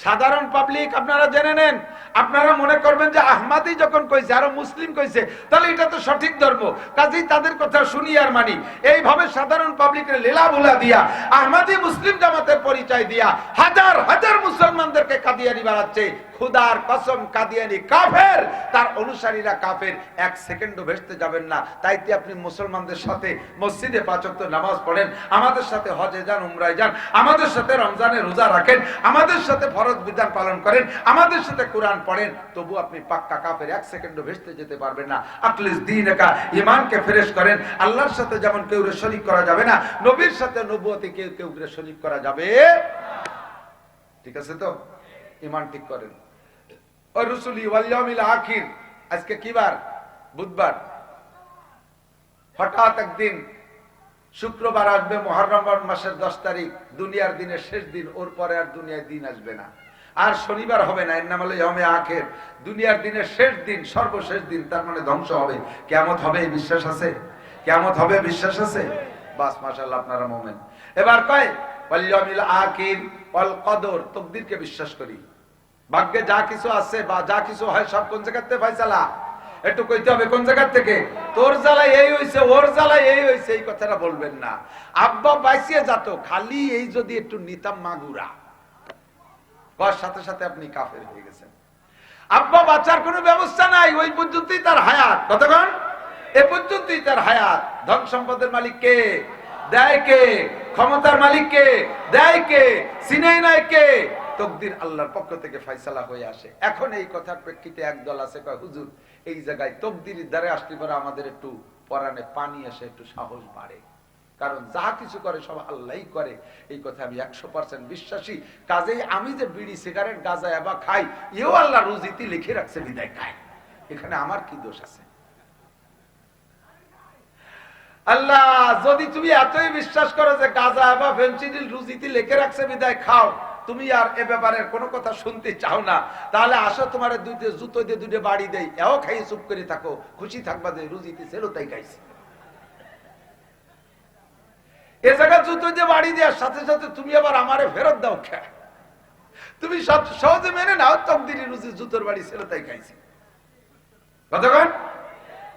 সাধারণ পাবলিক আপনারা জেনে নেন। আপনারা মনে করবেন যে আহমাদি যখন কইছে আরো মুসলিম কইছে, তাহলে এটা তো সঠিক ধর্ম, কাজেই তাদের কথা শুনি আর মানি। এইভাবে সাধারণ পাবলিকের লীলা ভুলা দিয়া, আহমাদি মুসলিম জামাতের পরিচয় দিয়া হাজার হাজার মুসলমানদেরকে কাদিয়ানি বানাচ্ছে। খুদার কসম, কাদিয়ানি কাফের, তার অনুসারীরা কাফের। এক সেকেন্ডও ভেস্তে যাবেন না। তাইতে আপনি মুসলমানদের সাথে মসজিদে 5 ওয়াক্ত নামাজ পড়েন, আমাদের সাথে হজে যান, উমরায় যান, আমাদের সাথে রমজানে রোজা রাখেন, আমাদের সাথে ফরজ বিধান পালন করেন, আমাদের সাথে কোরআন পড়েন, তবু আপনি পাক্কা কাফের। এক সেকেন্ডও ভেস্তে যেতে পারবেন না। আখলিস দীনকা, ঈমানকে ফ্রেশ করেন। আল্লাহর সাথে যেমন কেউরে শরীক করা যাবে না, নবীর সাথে নবুয়তে কেউরে শরীক করা যাবে। ঠিক আছে তো? ঈমান ঠিক করেন। ওয়া রুসুলি ওয়াল ইয়াউমিল আখির। আজকে কি বার? বুধবার। হঠাৎ একদিন শুক্রবার আসবে, মুহররম মাসের 10 তারিখ, দুনিয়ার দিনের শেষ দিন। ওর পরে আর দুনিয়ার দিন আসবে না, আর শনিবার হবে না। এর নাম হলো ইয়াউমে আখির, দুনিয়ার দিনের শেষ দিন, সর্বশেষ দিন। তার মানে ধ্বংস হবে, কিয়ামত হবে। বিশ্বাস আছে? কিয়ামত হবে, বিশ্বাস আছে? বাস, মাশাআল্লাহ, আপনারা মুমিন। এবার কয় ওয়াল ইয়াউমিল আখির ওয়াল কদর, তকদিরকে বিশ্বাস করি। ভাগ্যে যা কিছু আছে বা যা কিছু হয় সব কোন জায়গা থেকে ফয়সালা? একটু কইতে হবে কোন জায়গা থেকে। তোর জ্বালায় এই হইছে, ওর জ্বালায় এই হইছে, এই কথাটা বলবেন না। আব্বা বাইসিয়ে যাত, খালি এই যদি একটু নিতাম মাগুরা, বস সাথে সাথে আপনি কাফের হয়ে গেছেন। আব্বা বাচ্চার কোনো ব্যবস্থা নাই, ওই পর্যন্তই তার হায়াত। কতক্ষণ? এ পর্যন্তই তার হায়াত। ধন সম্পদের মালিক কে? দেয় কে? ক্ষমতার মালিক কে? দেয় কে? সিনেই নাই কে? তকদির আল্লাহর পক্ষ থেকে ফয়সালা হয়ে আসে। এখন এই কথার প্রেক্ষিতে একদল আছে কয় হুজুর এই জায়গায় তকদিরের দ্বারে আসতে পারে আমাদের একটু পরাণে পানি এসে একটু সাহস বাড়ে, কারণ যা কিছু করে সব আল্লাহই করে। এই কথা আমি 100% বিশ্বাসী। কাজেই আমি যে বিড়ি সিগারেট গাঁজা এবা খাই, এও আল্লাহ রুজিতে লিখে রাখছে বিদায় খাই, এখানে আমার কি দোষ আছে? আল্লাহ যদি তুমি এতই বিশ্বাস করো যে গাঁজা এবা ফেনসিডিল রুজিতে লিখে রাখছে বিদায় খাও, তুমি আর এ ব্যাপারে কোনো কথা শুনতে চাও না, তাহলে আসো তোমার দুইটা জুতো দিয়ে দুটো বাড়ি দেই, এও খাইয়ে চুপ করে থাকো, খুশি থাকবা যে রুজিতে ছিল তাই খাইছে। এ জায়গা জুতো দিয়ে বাড়ি দেওয়ার সাথে সাথে তুমি আবার আমারে ফেরত দাও খেয়ে, তুমি সহজে মেনে নাও তকদিরি রুজি জুতোর বাড়ি ছিল তাই খাইছি। কতক্ষণ?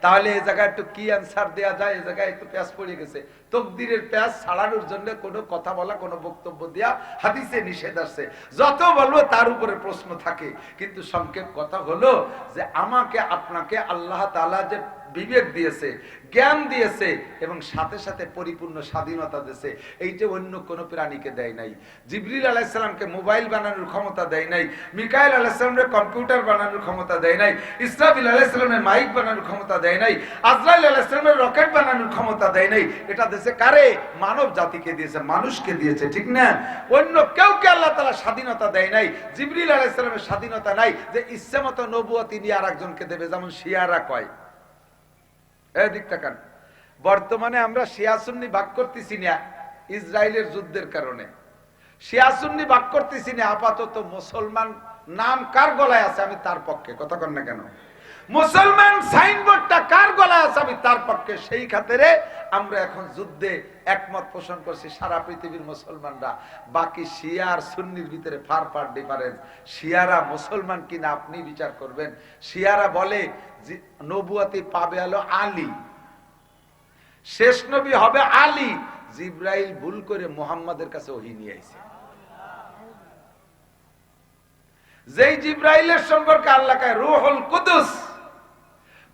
তাহলে এই জায়গায় একটু কি অ্যান্সার দেওয়া যায়? এই জায়গায় একটু প্যাঁচ পড়ে গেছে। তকদিরের প্যাঁচ ছাড়ানোর জন্য কোনো কথা বলা, কোনো বক্তব্য দেয়া হাদিসে নিষেধ আছে। যত বলবো তার উপরে প্রশ্ন থাকে, কিন্তু সংক্ষেপ কথা হলো যে আমাকে আপনাকে আল্লাহ তাআলা যে বিবেক দিয়েছে, জ্ঞান দিয়েছে এবং সাথে সাথে পরিপূর্ণ স্বাধীনতা দিয়েছে, এইটা অন্য কোন প্রাণীকে দেয় নাই। জিবরিল আলাইহিস সালামকে মোবাইল বানানোর ক্ষমতা দেয় নাই, মিকাইল আলাইহিস সালামের কম্পিউটার বানানোর ক্ষমতা দেয় নাই, ইসরাফিল আলাইহিস সালামের মাইক বানানোর ক্ষমতা দেয় নাই, আজরাইল আলাইহিস সালামের রকেট বানানোর ক্ষমতা দেয় নাই। এটা দিয়েছে কারে? মানব জাতিকে দিয়েছে, মানুষকে দিয়েছে, ঠিক না? অন্য কেউকে আল্লাহ তাআলা স্বাধীনতা দেয় নাই। জিবরিল আলাইহিস সালামের স্বাধীনতা নাই যে ইচ্ছামতো নবুয়তি নিয়ে আরেকজনকে দেবে, যেমন শিয়ারা কয়। বর্তমানে আমরা শিয়া সুন্নি ভাগ করতেছি না ইসরায়েলের যুদ্ধের কারণে, শিয়া সুন্নি ভাগ করতেছি না, আপাতত মুসলমান নাম কার গলায় আছে আমি তার পক্ষে। কথা কন না কেন? মুসলমান সাইনবোর্ডটা কার গলায় আছে আমি তার পক্ষে। সেই খাতিরে আমরা এখন যুদ্ধে একমত পোষণ করছি সারা পৃথিবীর মুসলমানরা। বাকি শিয়া আর সুন্নির ভিতরে ফার ডিফারেন্স। শিয়ারা মুসলমান কিনা আপনি বিচার করবেন। শিয়ারা বলে যে নবুয়তি পাবে হলো আলী, শেষ নবী হবে আলী। জিব্রাইল ভুল করে মুহাম্মাদের কাছে ওহী নিয়ে আইছে। যেই জিব্রাইলের সম্পর্কে আল্লাহ কয় রূহুল কুদুস,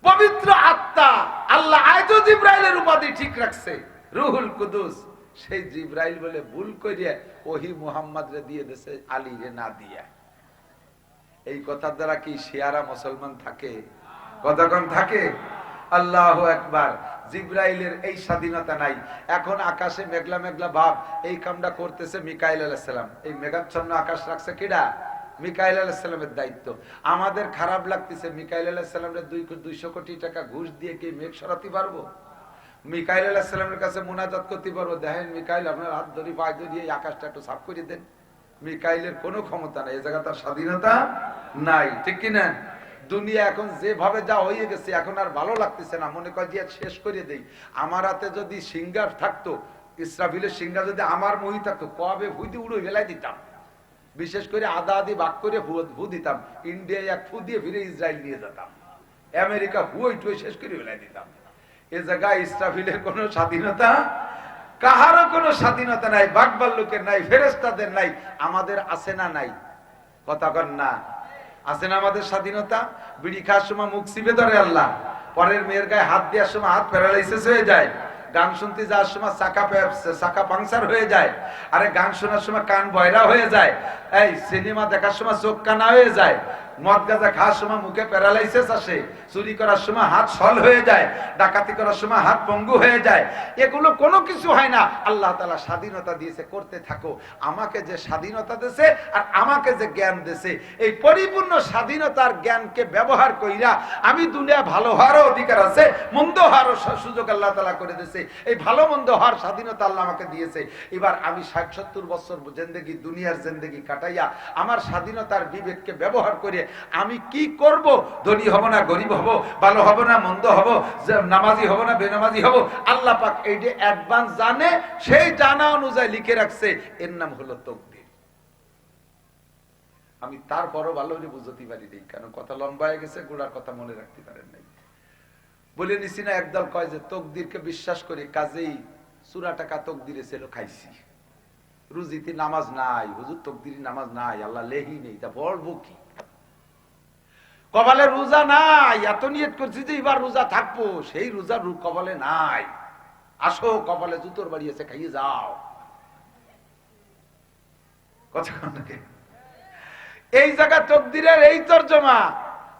পবিত্র আত্মা, আল্লাহ আজও জিব্রাইলের উপাধি ঠিক রাখছে রূহুল কুদুস, সেই জিব্রাইল বলে ভুল করে ওহী মুহাম্মাদরে দিয়ে দিয়েছে, আলী রে না দিয়া। এই কথার দ্বারা কি শিয়ারা মুসলমান থাকে? কতক্ষণ থাকে? আল্লাহু আকবার। জিব্রাইলের এই স্বাধীনতা নাই। এখন আকাশে মেঘলা মেঘলা ভাব, এই কামটা করতেছে মিকাইল আলাইহিস সালাম। এই মেঘাচ্ছন্ন আকাশ রাখছে কিডা? মিকাইল আলাইহিস সালামের দায়িত্ব। আমাদের খারাপ লাগতেছে, মিকাইল আলাইহিস সালামের 200 কোটি টাকা ঘুষ দিয়ে কি মেঘ সরাতে পারবো? মিকাইল আলাইহিস সালামের কাছে মুনাজাত করতে পারবো, দেখেন মিকাইল আপনার হাত ধরে পায়ে ধরে এই আকাশটা একটু সাফ করে দেন। মিকাইলের কোনো ক্ষমতা নাই, এই জায়গা তার স্বাধীনতা নাই, ঠিক কিনা? দুনিয়া এখন যেভাবে যা হয়ে গেছে, এখন আর ভালো লাগতেছে না, মনে কয় দিয়ে শেষ করে দেই। আমার হাতে যদি সিঙ্গার থাকতো, ইসরাফিলের সিঙ্গার যদি আমার মহি থাকতো, কবে ভুদি উড়ে ফেলাই দিতাম। বিশেষ করে আদা আদি ভাগ করে ভু দিতাম, ইন্ডিয়ায় এক ফু দিয়ে ফিরে ইসরায়েল নিয়ে যেতাম, আমেরিকা হুই টুয়ে শেষ করে ফেলাই দিতাম। এ জায়গায় ইসরাফিলের কোন স্বাধীনতা, কাহারও কোনো স্বাধীনতা নাই, বাকবাল লোকের নাই, ফেরেশতাদের নাই। আমাদের আছে না নাই? কথা কন না? আছে না আমাদের স্বাধীনতা? বিড়ি খাওয়ার সময় মুখ চিপে ধরে আল্লাহ, পরের মেয়ের গায়ে হাত দেওয়ার সময় হাত প্যারালাইসিস হয়ে যায়, গান শুনতে যাওয়ার সময় চাকা পাংচার হয়ে যায়, আরে গান শোনার সময় কান বয়রা হয়ে যায়, এই সিনেমা দেখার সময় চোখ কানা হয়ে যায়, মদ গাঁজা খাওয়ার সময় মুখে প্যারালাইসিস আসে, চুরি করার সময় হাত সল হয়ে যায়, ডাকাতি করার সময় হাত পঙ্গু হয়ে যায়। এগুলো কোনো কিছু হয় না। আল্লাহ তাআলা স্বাধীনতা দিয়েছে, করতে থাকো। আমাকে যে স্বাধীনতা দিয়েছে আর আমাকে যে জ্ঞান দিয়েছে, এই পরিপূর্ণ স্বাধীনতার জ্ঞানকে ব্যবহার কইরা আমি দুনিয়া ভালো হওয়ারও অধিকার আছে, মন্দ হওয়ারও সুযোগ আল্লাহ তাআলা করে দিয়েছে। এই ভালো মন্দ হওয়ার স্বাধীনতা আল্লাহ আমাকে দিয়েছে। এবার আমি 60-70 বছর জিন্দেগি, দুনিয়ার জিন্দেগি কাটাইয়া আমার স্বাধীনতার বিবেককে ব্যবহার করে আমি কি করব? ধনী হব না গরিব হব, ভালো হব না মন্দ হব, নামাজি হব না বেনামাজি হব, আল্লাহ পাক এই যে অ্যাডভান্স জানে, সেই জানা অনুযায়ী লিখে রাখছে। এর নাম হলো তকদির। আমি তারপরও ভালো করে বুঝতে পারি নাই, কারণ কথা লম্বা হয়ে গেছে, গোড়ার কথা মনে রাখতে পারেন নাই। বলে নিছি না, একদল কয় যে তকদিরকে বিশ্বাস করি, কাজেই চূড়া টাকা তকদিরে ছিল খাইছি। রুজিতে নামাজ নাই, হুজুর তকদিরি নামাজ নাই, আল্লাহ লেহি নেই, তা বলবো কি? কপালে রোজা নাই, এত নিয়ত করছি যে এবার রোজা থাকবো, সেই রোজা কপালে নাই। আসো, কপালে জুতোর বাড়ি আছে, খাইয়ে যাও। কথা এই জায়গা তকদিরের এই তর্জমা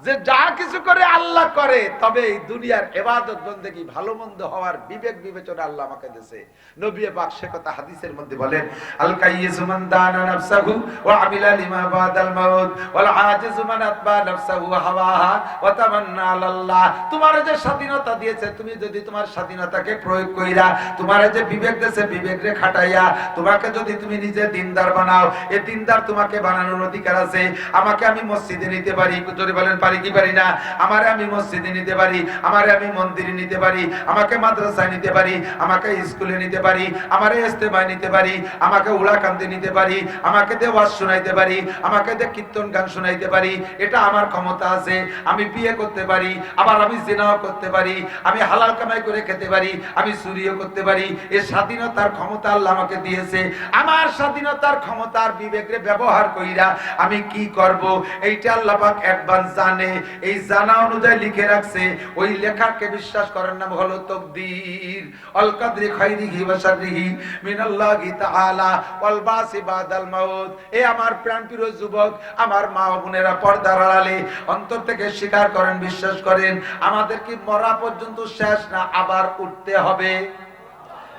যে যা কিছু করে আল্লাহ করে, তবে এই দুনিয়ার ইবাদত বন্দেগী ভালো মন্দ হওয়ার বিবেক বিবেচনা আল্লাহ আমাকে দিয়েছে। নবী পাক সে কথা হাদিসের মধ্যে বলেন, আল কাইয়িসু মান দানা নাফসাহু ওয়া আমিলা লিমা বাদাল মাউত ওয়াল আজিজু মান আতবা নাফসাহু হাওয়াহা ওয়া তামান্না আলাল্লাহ। তোমার যে স্বাধীনতা দিয়েছে, তুমি যদি তোমার স্বাধীনতাকে প্রয়োগ কইরা, তোমার যে বিবেক দিয়েছে বিবেকরে খাটাইয়া, তোমাকে যদি তুমি নিজে দিনদার বানাও, এই দিনদার তোমাকে বানানোর অধিকার আছে। আমাকে আমি মসজিদে নিতে পারি, যদি বলেন পারি কি পারি না? আমারে আমি মসজিদে নিতে পারি, আমারে আমি মন্দিরে নিতে পারি, আমাকে মাদ্রাসায় নিতে পারি, আমাকে স্কুলে নিতে পারি, আমারে ইস্তেমায় নিতে পারি, আমাকে উলাকান্দি নিতে পারি, আমাকে দিয়ে ওয়াজ শোনাইতে পারি, আমাকে দিয়ে কীর্তন গান শোনাইতে পারি। এটা আমার ক্ষমতা আছে। আমি বিয়ে করতে পারি, আবার আমি জিনাও করতে পারি, আমি হালাল কামাই করে খেতে পারি, আমি চুরিও করতে পারি। এই স্বাধীনতার ক্ষমতা আল্লাহ আমাকে দিয়েছে। আমার স্বাধীনতার ক্ষমতার বিবেকে ব্যবহার কইরা আমি কি করব, এইটা আল্লাহ পাক অ্যাডভান্স জানে। এই জানা অনুযায়ী লিখে রাখছে। ওই লেখাকে বিশ্বাস করার নাম হলো তাকদীর। আল কদরি খাইরিহি ওয়া শাররিহি মিনাল্লাহি তাআলা ওয়াল বাসি বাদাল মাউত। এ আমার প্রাণপ্রিয় যুবক, আমার মা ও বোনেরা, পর্দার আড়ালে অন্তর থেকে স্বীকার করেন, বিশ্বাস করেন, আমাদের কি মরা পর্যন্ত শেষ না, আবার উঠতে হবে?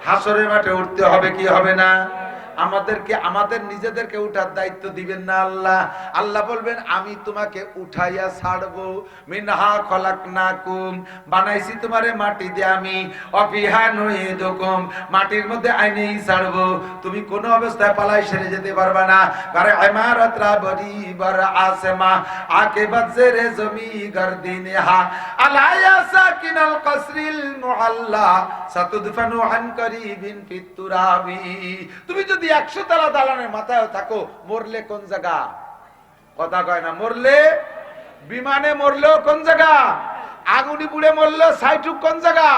হাসরের মাঠে উঠতে হবে কি হবে না? আমাদেরকে আমাদের নিজেদেরকে উঠার দায়িত্ব দিবেন না আল্লাহ। আল্লাহ বলবেন, আমি তোমাকে উঠাইয়া ছাড়বো। মিনহা খলাকনাকুম, বানাইছি তোমারে মাটি দিয়ে আমি। অফিহা নুইদুকুম, মাটির মধ্যে আইনেই ছাড়বো। তুমি কোনো অবস্থায় পালাই সেরে যেতে পারবা না। ঘরে ইমারত রাবরি বর আসমা আকিবাত জেরে জমি গরদিনহা আলায়া সাকিনাল কসরিল মুআল্লা সাতুদফানু আন করিবিন ফিত তুরাবি। তুমি যদি 100 তলা দালানের মাথায় থাকো, মরলে কোন জায়গা? কথা কয় না। মরলে বিমানে, মরলেও কোন জায়গা? আগুনি পুড়ে মরলেও সাইটুক কোন জায়গা?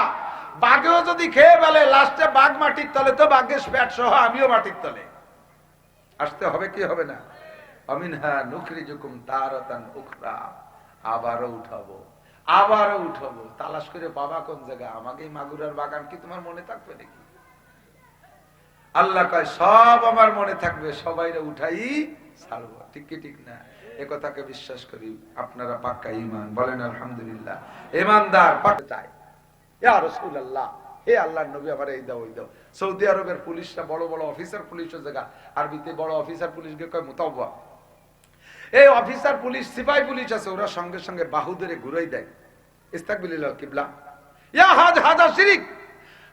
বাঘেও যদি খেয়ে ফেলে, লাস্টে বাঘ মাটির তলে, তো বাঘের পেট সহ আমিও মাটির তলে আসতে হবে কি হবে না? আমিনহা নুখরিজুকুম তারাতান উখরা, আবারও উঠাবো, আবারও উঠাবো। তালাশ করে বাবা কোন জায়গা? আমাকে মাগুরার বাগান কি তোমার মনে থাকবে নাকি? আল্লাহ কয়, সব আমার মনে থাকবে, সবাইরে উঠাই ছাড়বো। ঠিক কি ঠিক না? এ কথাকে বিশ্বাস করি। আপনারা পাক্কা ঈমান বলেন আলহামদুলিল্লাহ। ঈমানদার পাক্কা চায়, ইয়া রাসূলুল্লাহ, হে আল্লাহর নবী, আমার এই দাও, ওই দাও। সৌদি আরবের পুলিশরা বড় বড় অফিসার পুলিশের জায়গা, আরবিতে বড় অফিসার পুলিশকে কয় মুতাওয়া। এই অফিসার পুলিশ, সিপাহী পুলিশ আছে, ওরা সঙ্গে সঙ্গে বাহু ধরে ঘুরাই দেয়, ইস্তাকবিলিল কিবলা। ইয়া হাজ হাজা শিরিক।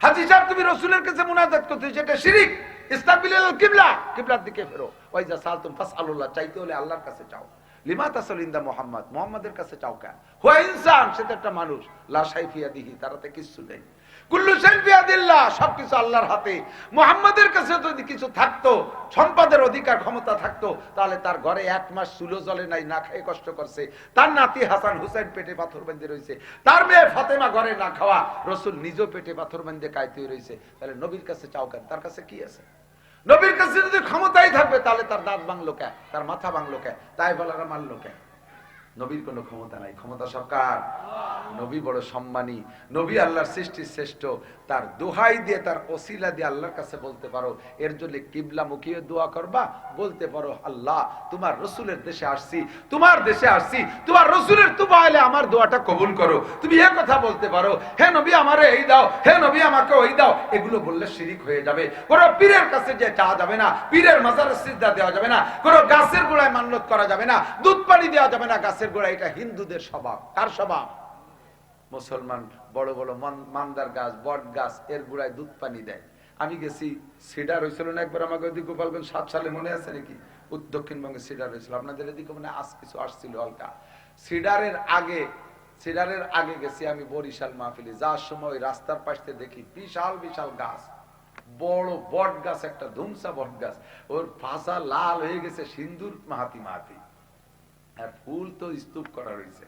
হাজী সাহেব, তুমি রাসূলের কাছে মুনাজাত করতেছো, এটা শিরিক। ইস্তাকবিলিল কিবলা, কিবলার দিকে ফেরো। ওয়াইজা সালতুম ফাসআলুল্লাহ, চাইতে হলে আল্লাহর কাছে চাও। লিমা তাসালিন্দা মুহাম্মদ, মুহাম্মাদের কাছে চাও কেন? হুয়া ইনসান, সে তো একটা মানুষ। লা শাইফিয়া দিহি, তারাতে কিছু নেই। কুল্লু শাইইন বিয়াদিল্লাহ, সবকিছু আল্লাহর হাতে। মুহাম্মাদের কাছে যদি কিছু থাকতো, সম্পদের অধিকার ক্ষমতা থাকতো, তাহলে তার ঘরে 1 মাস চুলো জ্বলে নাই, না খেয়ে কষ্ট করছে। তার নাতি হাসান হুসাইন পেটে পাথর বেঁধে রয়েছে, তার মেয়ে ফাতেমা ঘরে না খাওয়া, রাসূল নিজেও পেটে পাথর বেঁধে কাইতে রয়েছে। তাহলে নবীর কাছে চাও কেন? তার কাছে কি আছে? নবীর কাছে যদি ক্ষমতাই থাকবে, তাহলে তার দাঁত ভাঙলো কে? তার মাথা ভাঙলো কে? তাই বলারা মারলো কে? নবীর কোনো ক্ষমতা নাই। ক্ষমতা সরকার। নবী বড় সম্মানী, নবী আল্লাহর সৃষ্টির শ্রেষ্ঠ। তার দোহাই দিয়ে, তার ওসিলা দিয়ে আল্লাহর কাছে বলতে পারো। এর জন্য কিবলা মুখিয়ে দোয়া করবা, বলতে পারো, আল্লাহ তোমার রসুলের দেশে আসছি, তোমার দেশে আসছি, তোমার রসুলের তুবা এলে আমার দোয়াটা কবুল করো। তুমি এ কথা বলতে পারো, হে নবী আমারে এই দাও, হে নবী আমাকে ওই দাও। এগুলো বললে শিরিক হয়ে যাবে। কোন পীরের কাছে যে চাওয়া যাবে না, পীরের মাজারে সিজদা দেওয়া যাবে না, কোন গাছের গোড়ায় মান্যত করা যাবে না, দুধ পানি দেওয়া যাবে না গাছের গোড়ায়। এটা হিন্দুদের স্বভাব। কার স্বভাব? মুসলমান বড় বড় মান্দার গাছ, বট গাছ, এর গোড়ায় দুধ পানি দেয়। আমি গেছি, সিডার হয়েছিল না একবার আমাকে ওদিকে, গোপালগঞ্জ 7 সালে, মনে আছে নাকি? দক্ষিণবঙ্গে সিডার হয়েছিল, আপনাদের এদিকে মানে আজ কিছু আসছিল হালকা। সিডারের আগে গেছি আমি বরিশাল মাহফিলে, যার সময় রাস্তার পাশে দেখি বিশাল বিশাল গাছ, বড় বট গাছ, একটা ধুমসা বট গাছ, ওর ভাষা লাল হয়ে গেছে সিন্দুর মাহাতি মাহাতি, আর ফুল তো স্তূপ করা রয়েছে।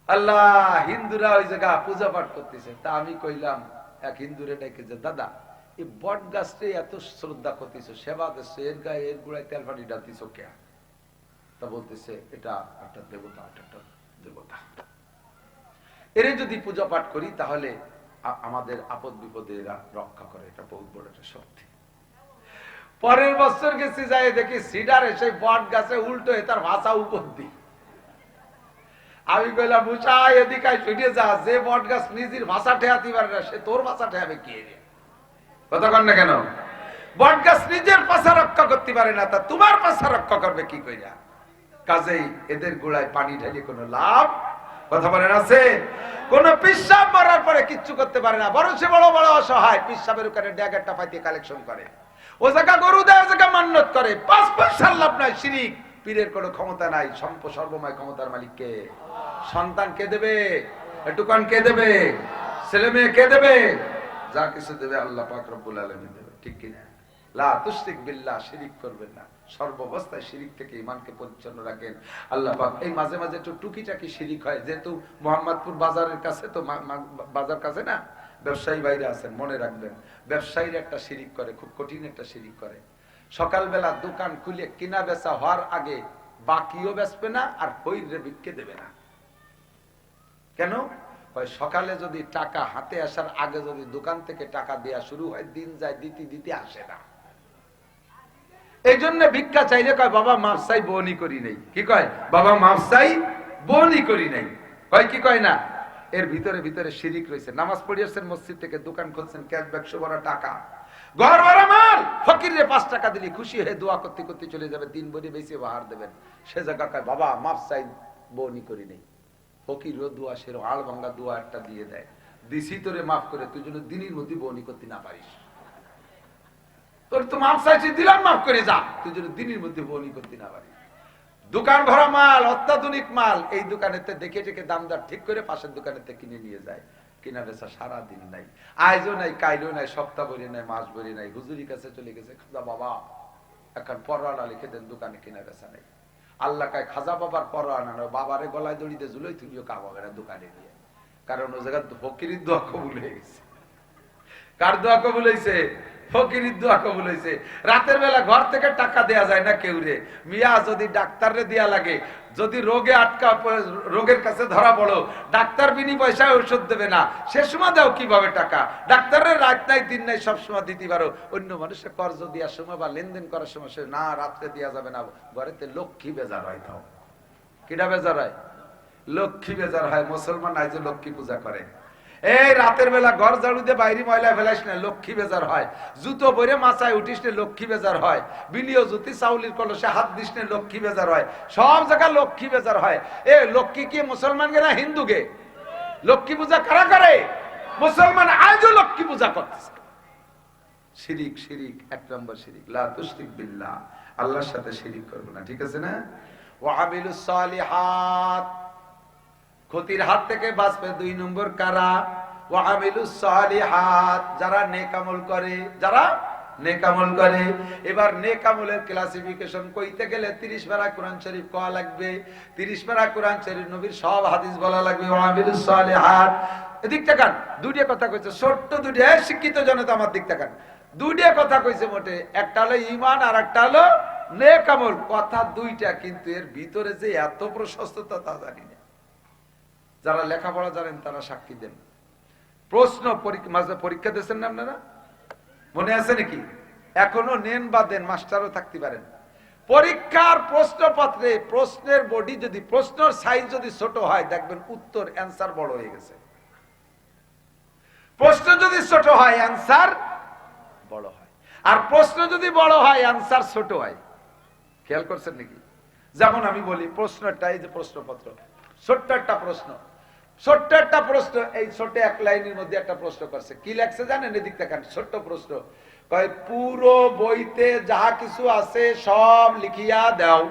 আল্লাহ, হিন্দুরা ওই জায়গা পূজা পাঠ করতেছে। তা আমি কইলাম এক হিন্দুরে ডেকে, যে দাদা, এই বট গাছটাই এত শ্রদ্ধা করতেছ, সেবা দিচ্ছ, এর গায়ে এর গোড়ায় তেল পানি ডালতেছ কে? তা বলতেছে এটা একটা দেবতা, একটা দেবতা। এর যদি পূজা পাঠ করি তাহলে আমাদের আপদ বিপদে এরা রক্ষা করে, এটা বহুত বড় একটা শক্তি। পরের বছর গেছি, যাই দেখি সিডারে সেই বট গাছে উল্টো হয়ে তার ভাষা উপর দি। আমি কইলাম বুঝা এদিকে ছুটে যা, যে বট গাছ নিজের ভাষা ঠেয়াতে পারে না সে তোর ভাষা ঠেয়াবে কি? কথা কন না কেন? বট গাছ নিজের পাশা রক্ষা করতে পারে না, তা তোমার পাশা রক্ষা করবে কি কইরা? কাজেই এদের গোড়ায় পানি ঢেলে কোনো লাভ, কথা বলেন আছে? কোন পিসাব মারার পরে কিচ্ছু করতে পারে না, বরং সে বড় বড় অসহায় পিসাবের ওখানে ড্যাগেরটা পাইতে কালেকশন করে, ও জায়গা গরু দেয়, ও জায়গা মান্যত করে, 5 পয়সার লাভ নাই, শিরিক। পীরের কোনো ক্ষমতা নাই, সর্বময় ক্ষমতার মালিক কে? সন্তান কে দেবে? দোকান কে দেবে? ছেলে মেয়ে কে দেবে? যা কিছু দেবে আল্লাহ পাক রব্বুল আলামিন দেবে, ঠিক কিনা? লা তুশরিক বিল্লাহ, শিরিক করবেন না। সর্বাবস্থায় শিরিক থেকে ঈমানকে পরিচ্ছন্ন রাখেন আল্লাহ পাক। এই মাঝে মাঝে একটু টুকিটাকি শিরিক হয়, যেহেতু মোহাম্মদপুর বাজারের কাছে, তো বাজার কাছে না, ব্যবসায়ী বাইরে আছেন, মনে রাখবেন, ব্যবসায়ীর একটা শিরিক করে, খুব কঠিন একটা শিরিক করে। সকালবেলা দোকান খুলে কিনা বেচা হওয়ার আগে বাকিও বেচবে না, আর হইরে ভিক্ষে দেবে না। কেন? সকালে যদি টাকা হাতে আসার আগে যদি দোকান থেকে টাকা দেয়া শুরু হয়, দিন যায়, দিতে দিতে আসে না। এই জন্য ভিক্ষা চাইলে কয় বাবা মাফ চাই, বনি করি নাই। কি কয়? বাবা মাফ চাই, বনি করি নাই। কয় কি কয় না? এর ভিতরে ভিতরে শিরিক রয়েছে। নামাজ পড়িয়েছেন মসজিদ থেকে, দোকান খুলছেন, ক্যাশ ব্যাগ ভরা টাকা, ঘর ভরা মাল, ফকিরে 5 টাকা দিলে খুশি হয়ে দোয়া করতে করতে চলে যাবে, দিন ভরে বেশি বাহার দেবেন। সে জায়গা কয় বাবা মাফ চাই, বনি করি নাই। ফকির দোয়া, সেরো আড় ভাঙ্গা দোয়া একটা দিয়ে দেয়, দিছি তোরে মাফ করে, তুই যেন দিনের মধ্যে বনি করতে না পারিস। তোর তো মাফ চাইছি, দিলাম, মাফ করে যা, তুই যেন দিনের মধ্যে বনি করতে না পারিস। দোকান ভরা মাল, অত্যাধুনিক মাল, এই দোকানেতে দেখে দেখে দামদার ঠিক করে পাশের দোকানেতে কিনে নিয়ে যায়। কিনা বেচা সারা দিন নাই, আজও নাই, কাইলও নাই, সপ্তাহ ভরি নাই, মাস ভরি নাই। হুজুরির কাছে চলে গেছে, খাজা বাবা এখন পরোয়ানা লিখে দেন, দোকানে কিনা বেচা নেই। আল্লাহ কায় খাজা বাবার পরোয়ানা নয়, বাবারে গলায় দড়িতে ঝুলোই তুমিও কামাবে না দোকানে নিয়ে। কারণ ও জায়গা ফকিরির দোয়া কবুল হয়ে গেছে। কার দোয়া কবুল হয়েছে? ফকিরির দোয়া কবুল হয়েছে। রাতের বেলা ঘর থেকে টাকা দেয়া যায় না কেউ রে মিয়া, যদি ডাক্তারে দেয়া লাগে, যদি রোগে আটকা, রোগের কাছে ধরা পড়ো, ডাক্তার বিনি পয়সায় ওষুধ দেবে না, সে সময় দাও কিভাবে টাকা? ডাক্তারের রাত নাই দিন নাই, সব সময় দিতে পারো। অন্য মানুষের কর্জ দেওয়ার সময় বা লেনদেন করার সময় সে না, রাত্রে দেওয়া যাবে না, ঘরেতে লক্ষ্মী বেজার হয়। তাও কিটা বেজার হয়? লক্ষ্মী বেজার হয়। মুসলমান আজ লক্ষ্মী পূজা করে। এই রাতের বেলা ঘর ঝাড়ু দিয়ে বাইরে ময়লা ফেলাইস না, লক্ষ্মী বেজার হয়। জুতো পরে মাথায় উঠিস না, লক্ষ্মী বেজার হয়। বিলিও জুতি চাউলির কলসে হাত দিস না, লক্ষ্মী বেজার হয়। সব জায়গায় লক্ষ্মী বেজার হয়। এ লক্ষ্মী কি মুসলমানকে না হিন্দুকে? লক্ষ্মী পূজা কারা করে? মুসলমান আজও লক্ষ্মী পূজা করতেছে। শিরিক, শিরিক 1 নম্বর শিরিক। লা তুশরিক বিল্লাহ, আল্লাহর সাথে শিরিক করবে না, ঠিক আছে না? ওয়া আমিলুস সালিহাত, ক্ষতির হাত থেকে বাঁচবে 2 নম্বর কারা? ওয়া আমিলুস সালিহাত, যারা নেক আমল করে, যারা নেক আমল করে। এবার নেক আমলের ক্লাসিফিকেশন কইতে গেলে 30 পারা কোরআন শরীফ কোয়া লাগবে, 30 পারা কোরআন শরীফ নবীর সব হাদিস বলা লাগবে। ওয়া আমিলুস সালিহাত, এদিক তাকান, দুইটা কথা কইছে, ছোট্ট দুইটা, শিক্ষিত জনতা আমার দিক তাকান, দুইটা কথা কইছে মোটে, একটা হলো ঈমান আর একটা হলো নেক আমল। কথা দুইটা, কিন্তু এর ভিতরে যে এত প্রশস্ততা তা জানি না। যারা লেখাপড়া জানেন তারা সাক্ষী দেন। প্রশ্ন পরীক্ষা দিয়েছেন না আপনারা? মনে আছে নাকি? এখনো নেন বা দেন, মাস্টারও থাকতে পারেন। পরীক্ষার প্রশ্নপত্রে প্রশ্নের বডি যদি, প্রশ্নের সাইজ যদি ছোট হয়, দেখবেন উত্তর অ্যান্সার বড় হয়ে গেছে। প্রশ্ন যদি ছোট হয় অ্যান্সার বড় হয়, আর প্রশ্ন যদি বড় হয় অ্যান্সার ছোট হয়। খেয়াল করছেন নাকি? যেমন আমি বলি প্রশ্নটা, এই যে প্রশ্নপত্র, ছোট্ট একটা প্রশ্ন, ছোট্ট একটা প্রশ্ন, এই ছোট 1 লাইনের মধ্যে একটা প্রশ্ন করছে, কি লেখছে জানেন? এদিক দেখেন, ছোট্ট প্রশ্ন, কয় পুরো বইতে যাহা কিছু আছে সব লিখিয়া দাও।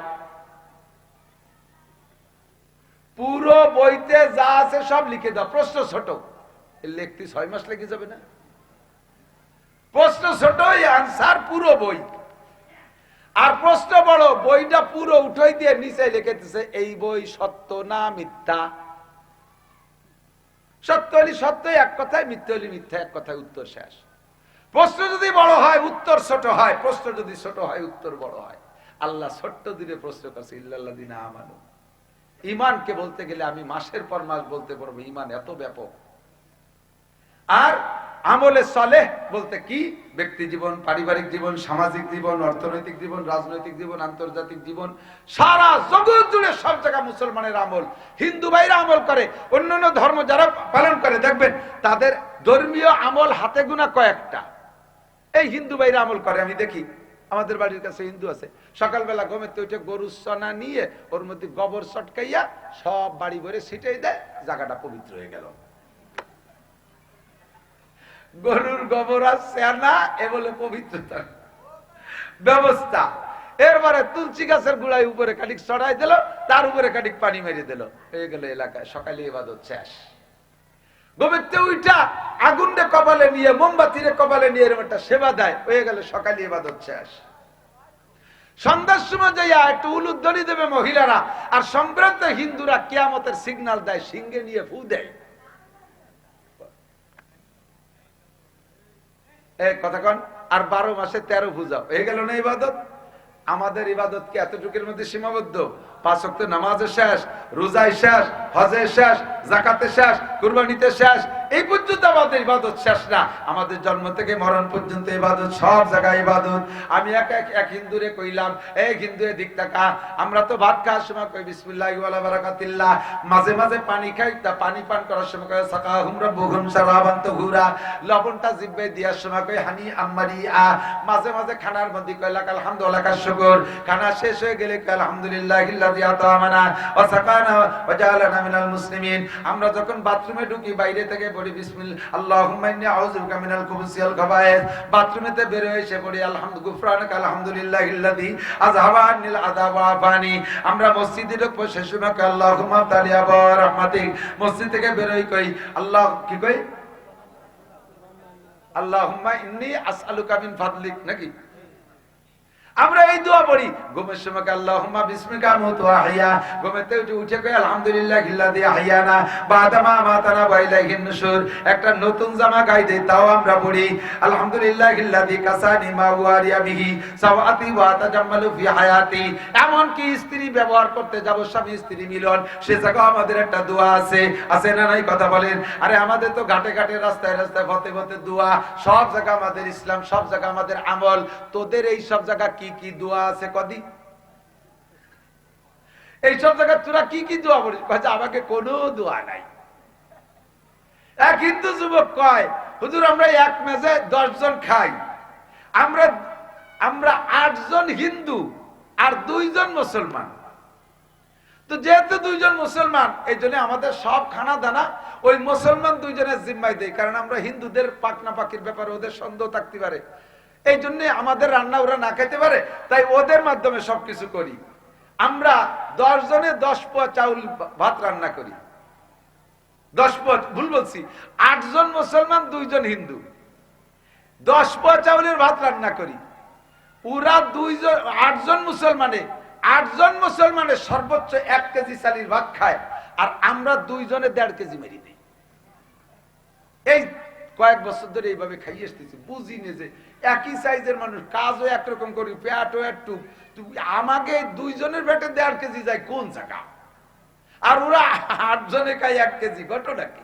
পুরো বইতে যা আছে সব লিখে দাও। প্রশ্ন ছোট, লিখতে 6 মাস লেগে যাবে না? প্রশ্ন ছোট, আনসার পুরো বই। আর প্রশ্ন বড়, বইটা পুরো উঠাই দিয়ে নিচে লিখে দিছে এই বই সত্য না মিথ্যা। সত্য হলে সত্য এক কথায়, মিথ্যা হলে মিথ্যা এক কথায়, উত্তর শেষ। প্রশ্ন যদি বড় হয় উত্তর ছোট হয়, প্রশ্ন যদি ছোট হয় উত্তর বড় হয়। আল্লাহ ছোট্ট দিনে প্রশ্ন করছে ইল্লাল্লাযিনা আমানু। ঈমানকে বলতে গেলে আমি মাসের পর মাস বলতে পারবো, ঈমান এত ব্যাপক। আর আমলে সালেহ বলতে কি? ব্যক্তি জীবন, পারিবারিক জীবন, সামাজিক জীবন, অর্থনৈতিক জীবন, রাজনৈতিক জীবন, আন্তর্জাতিক জীবন, সারা জগৎ জুড়ে সব জায়গায় মুসলমানের আমল। হিন্দু ভাইরা আমল করে, অন্যান্য ধর্ম যারা পালন করে দেখবেন তাদের ধর্মীয় আমল হাতে গোনা কয়েকটা। এই হিন্দু ভাইরা আমল করে, আমি দেখি আমাদের বাড়ির কাছে হিন্দু আছে, সকালবেলা ঘুমেতে উঠে গরুর সনা নিয়ে ওর মধ্যে গোবর চটকাইয়া সব বাড়ি ভরে ছিটাই দেয়, জায়গাটা পবিত্র হয়ে গেল। গরুর গোবর আর সেনা এ বলে পবিত্রতা ব্যবস্থা। এরপরে তুলসী গাছের গুড়ায় উপরে কাটিক চড়াই দিল, তার উপরে কাটিক পানি মেরে দিল, হয়ে গেল এলাকায় সকালে ইবাদত শেষ। ঘুমেতে উঠা আগুনে কপালে নিয়ে, মোমবাতিরে কপালে নিয়ে এরকম একটা সেবা দেয়, হয়ে গেল সকালে ইবাদত শেষ। সন্ধ্যার সময় যাইয়া একটু উলুধ্বনি দেবে মহিলারা, আর সম্ভ্রান্ত হিন্দুরা কিয়ামতের সিগন্যাল দেয়, সিংহে নিয়ে ফু দেয়। কথা কন, আর 12 মাসে 13 পূজা, হয়ে গেল না ইবাদত? আমাদের ইবাদত কি এতটুকুর মধ্যে সীমাবদ্ধ? 5 ওয়াক্ত নামাজে শেষ, রোজায় শেষ, হজে শেষ, জাকাতে শেষ, কুরবানিতে শেষ, এই পর্যন্ত আমাদের ইবাদত শেষ না। আমাদের জন্ম থেকে মরণ পর্যন্ত ইবাদত, সব জায়গায় ইবাদত। আমি এক হিন্দুরে কইলাম, এই হিন্দু এদিক তাকা, আমরা তো ভাত খাওয়ার সময় কই বিসমিল্লাহি ওয়ালা বারাকাতিল্লাহ, মাঝে মাঝে পানি খাই, তা পানি পান করার সময় কই সাকাহুম রাব্বুহুম শারাবান তাহুরা, লবণটা জিহ্বায় দেওয়ার সময় কই হানি আম্মারিআ, মাঝে মাঝে খানার মধ্যে কই লাকাল হামদু ওয়া লাকাশ শুকর, খানা শেষ হয়ে গেলে কই আলহামদুলিল্লাহিল্লাযী আতামানা ওয়া সাকানা ওয়া জাআলানা মিনাল মুসলিমিন। আমরা যখন বাথরুমে ঢুকি বাইরে থেকে পড়ি বিসমিল্লাহ আল্লাহুম্মা ইন্নী আউযু বিকা মিনাল খুবুসি ওয়াল খাবায়েস, বাথরুমেতে বের হয়ে এসে পড়ি গুফরানাকা আলহামদুলিল্লাহিল্লাযী আযহাবা আন্নিল আযাব ওয়া আফানি। আমরা মসজিদে ঢুকবো সে সময় কই আল্লাহুম্মা তাআলা ওয়া রাহমাতিক, মসজিদ থেকে বের হই কই আল্লাহ কি কই আল্লাহুম্মা ইন্নী আসআলুকা মিন ফাদলিক, নাকি? আমরা এই দোয়া পড়ি ঘুমের সময় আল্লাহুম্মা বিসমিকা আমুতু ওয়া আহইয়া, ঘুমেতে উঠে কই আলহামদুলিল্লাহিল্লাযী আহইয়ানা বাদা মা আমাতানা ওয়া ইলাইহিন নুশুর। একটা নতুন জামা গায়ে দেই তাও আমরা পড়ি আলহামদুলিল্লাহিল্লাযী কাসানি মা ওয়ারিয়া বিহি সাওয়াতি ওয়া তাজাম্মালু ফি হায়াতি। এমন কি স্ত্রী ব্যবহার করতে যাব, স্বামী স্ত্রী মিলন, সে জায়গা আমাদের একটা দোয়া আছে, আছে না নাই? কথা বলেন। আরে আমাদের তো ঘাটে ঘাটে রাস্তায় রাস্তায় পথে পথে দোয়া, সব জায়গা আমাদের ইসলাম, সব জায়গা আমাদের আমল। তোদের এই সব জায়গা কি কি দোয়া আছে কদি? এই সব জায়গা তোরা কি কি দোয়া পড়িস? আমাকে কোনো দোয়া নাই। এক হিন্দু যুবক কয়, হুজুর আমরা এক মেজে 10 জন খাই, আমরা 8 জন হিন্দু আর 2 জন মুসলমান। তো যেহেতু 2 জন মুসলমান, এই জন্য আমাদের সব খানা দানা ওই মুসলমান 2 জনের জিম্মায় দেয়, কারণ আমরা হিন্দুদের পাকনা পাকির ব্যাপারে ওদের সন্দেহ থাকতে পারে, এই জন্য আমাদের রান্না ওরা না খেতে পারে, তাই ওদের মাধ্যমে সবকিছু করি। আমরা 10 জনে 10 পোয়া চাউল ভাত রান্না করি। 10 পোয়া, ভুল বলছি, 8 জন মুসলমান 2 জন হিন্দু, 10 পোয়া চাউলের ভাত রান্না করি। ওরা 8 জন মুসলমানের সর্বোচ্চ 1 কেজি চালের ভাত খায়, আর আমরা 2 জনে 1.5 কেজি মেরি দিই। এই কয়েক বছর ধরে এইভাবে খাইয়ে এসতেছি, বুঝিনি যে একই সাইজের মানুষ, কাজও একরকম করি, পেটও একটু, আমাকে 2 জনের পেটে 1.5 কেজি যায় কোন জায়গা, আর ওরা 8 জনে খায় 1 কেজি। ঘটনা কি?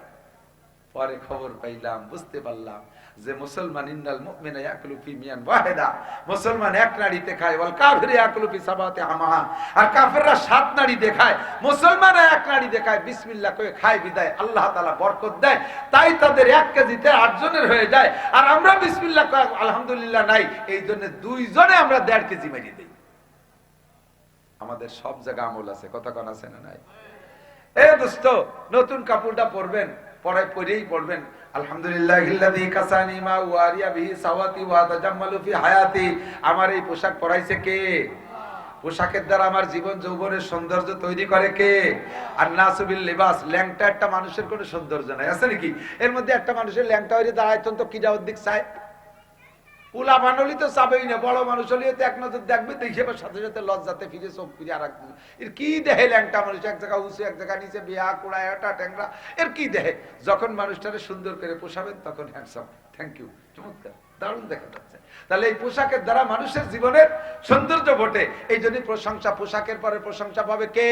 পরে খবর পাইলাম, বুঝতে পারলাম যে মুসলমান ইন্নাল মুমিনা ইয়াকুলু ফি মিয়ান ওয়াহিদা, মুসলমান এক নাড়িতে খায়, ওয়াল কাফির ইয়াকুলু ফি সাবাতি আমাহা, আর কাফেররা 7 নাড়িতে খায়, মুসলমান এক নাড়িতে খায়, বিসমিল্লাহ কয়ে খায় বিদায়, আল্লাহ তাআলা বরকত দেয়, তাই তাদের 1 কেজিতে 8 জনের হয়ে যায়, আর আমরা বিসমিল্লাহ কয়ে আলহামদুলিল্লাহ নাই, এই জন্য 2 জনে আমরা 1.5 কেজি মেরে দেই। আমাদের সব জায়গা আমল আছে, কথা কোন আছে না নাই? এ দোস্ত, নতুন কাপড়টা পরবেন, পরেই পড়বেন আলহামদুলিল্লাহিল্লাযী কাসানি মা ওয়ারিয়া বিহি সাওয়াতি ওয়া তাজাম্মালু ফি হায়াতি। আমার এই পোশাক পরাইছে কে? পোশাকের দ্বারা আমার জীবন যৌবনের সৌন্দর্য তৈরি করে কে? আর নাসু বিল লিবাস। ল্যাংটা একটা মানুষের কোনো সৌন্দর্য নাই, আছে নাকি? এর মধ্যে একটা মানুষের ল্যাংটা হয়ে দাঁড়াইতন তো কিডা উদ্দিক চায়, পুলা বানলি তো চাবেই না, বড় মানুষ হলে তো এক নজর দেখবে, দেখে সাথে সাথে লজ্জাতে ফিরে চোখ ফিরে আর এর কি দেহে ল্যাংটা মানুষ, এক জায়গা উঁচু এক জায়গা নিচে, বিয়া কুড়া এটা ট্যাংরা, এর কি দেহে? যখন মানুষটারে সুন্দর করে পোষাবেন তখন হ্যান্ডসাম, থ্যাংক ইউ, চমৎকার। দারুণ দেখা যাচ্ছে। তাহলে এই পোশাকের দ্বারা মানুষের জীবনের সৌন্দর্য ঘটে। এই জন্য প্রশংসা, পোশাকের পরে প্রশংসা পাবে কে?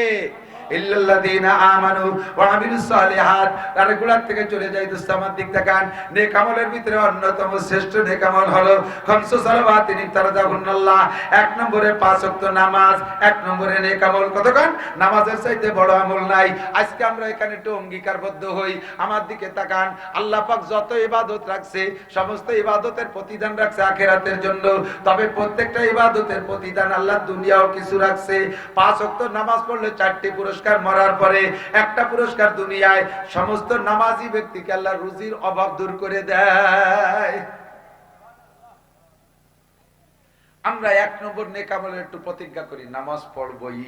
ইল্লাল্লাযীনা আমানু ওয়া আমিলুস সালিহাত। আর গোড়ার থেকে চলে যাই দোস্ত, আমার দিক তাকান। নেক আমলের ভিতরে অন্যতম শ্রেষ্ঠ নেক আমল হলো খামসু সালাওয়াতিন ইফতারাদাহুন্নাল্লাহ। 1 নম্বরে 5 ওয়াক্ত নামাজ, 1 নম্বরে নেক আমল। কতক্ষণ? নামাজের চাইতে বড় আমল নাই। আজকে আমরা এখানে একটু অঙ্গীকারবদ্ধ হই, আমার দিকে তাকান। আল্লাহ পাক যত ইবাদত রাখছে, সমস্ত ইবাদতের প্রতিদান রাখছে আখিরাতের জন্য। তবে প্রত্যেকটা ইবাদতের প্রতিদান আল্লাহ দুনিয়াও কিছু রাখছে। 5 ওয়াক্ত নামাজ পড়লে 4টি পুরস্কার, মরার পরে একটা পুরস্কার দুনিয়ায়। সমস্ত নামাজি ব্যক্তিকে আল্লাহ রুজির অভাব দূর করে দেয়। আমরা 1 নম্বর নেক আমলের একটু প্রতিজ্ঞা করি, নামাজ পড়বই।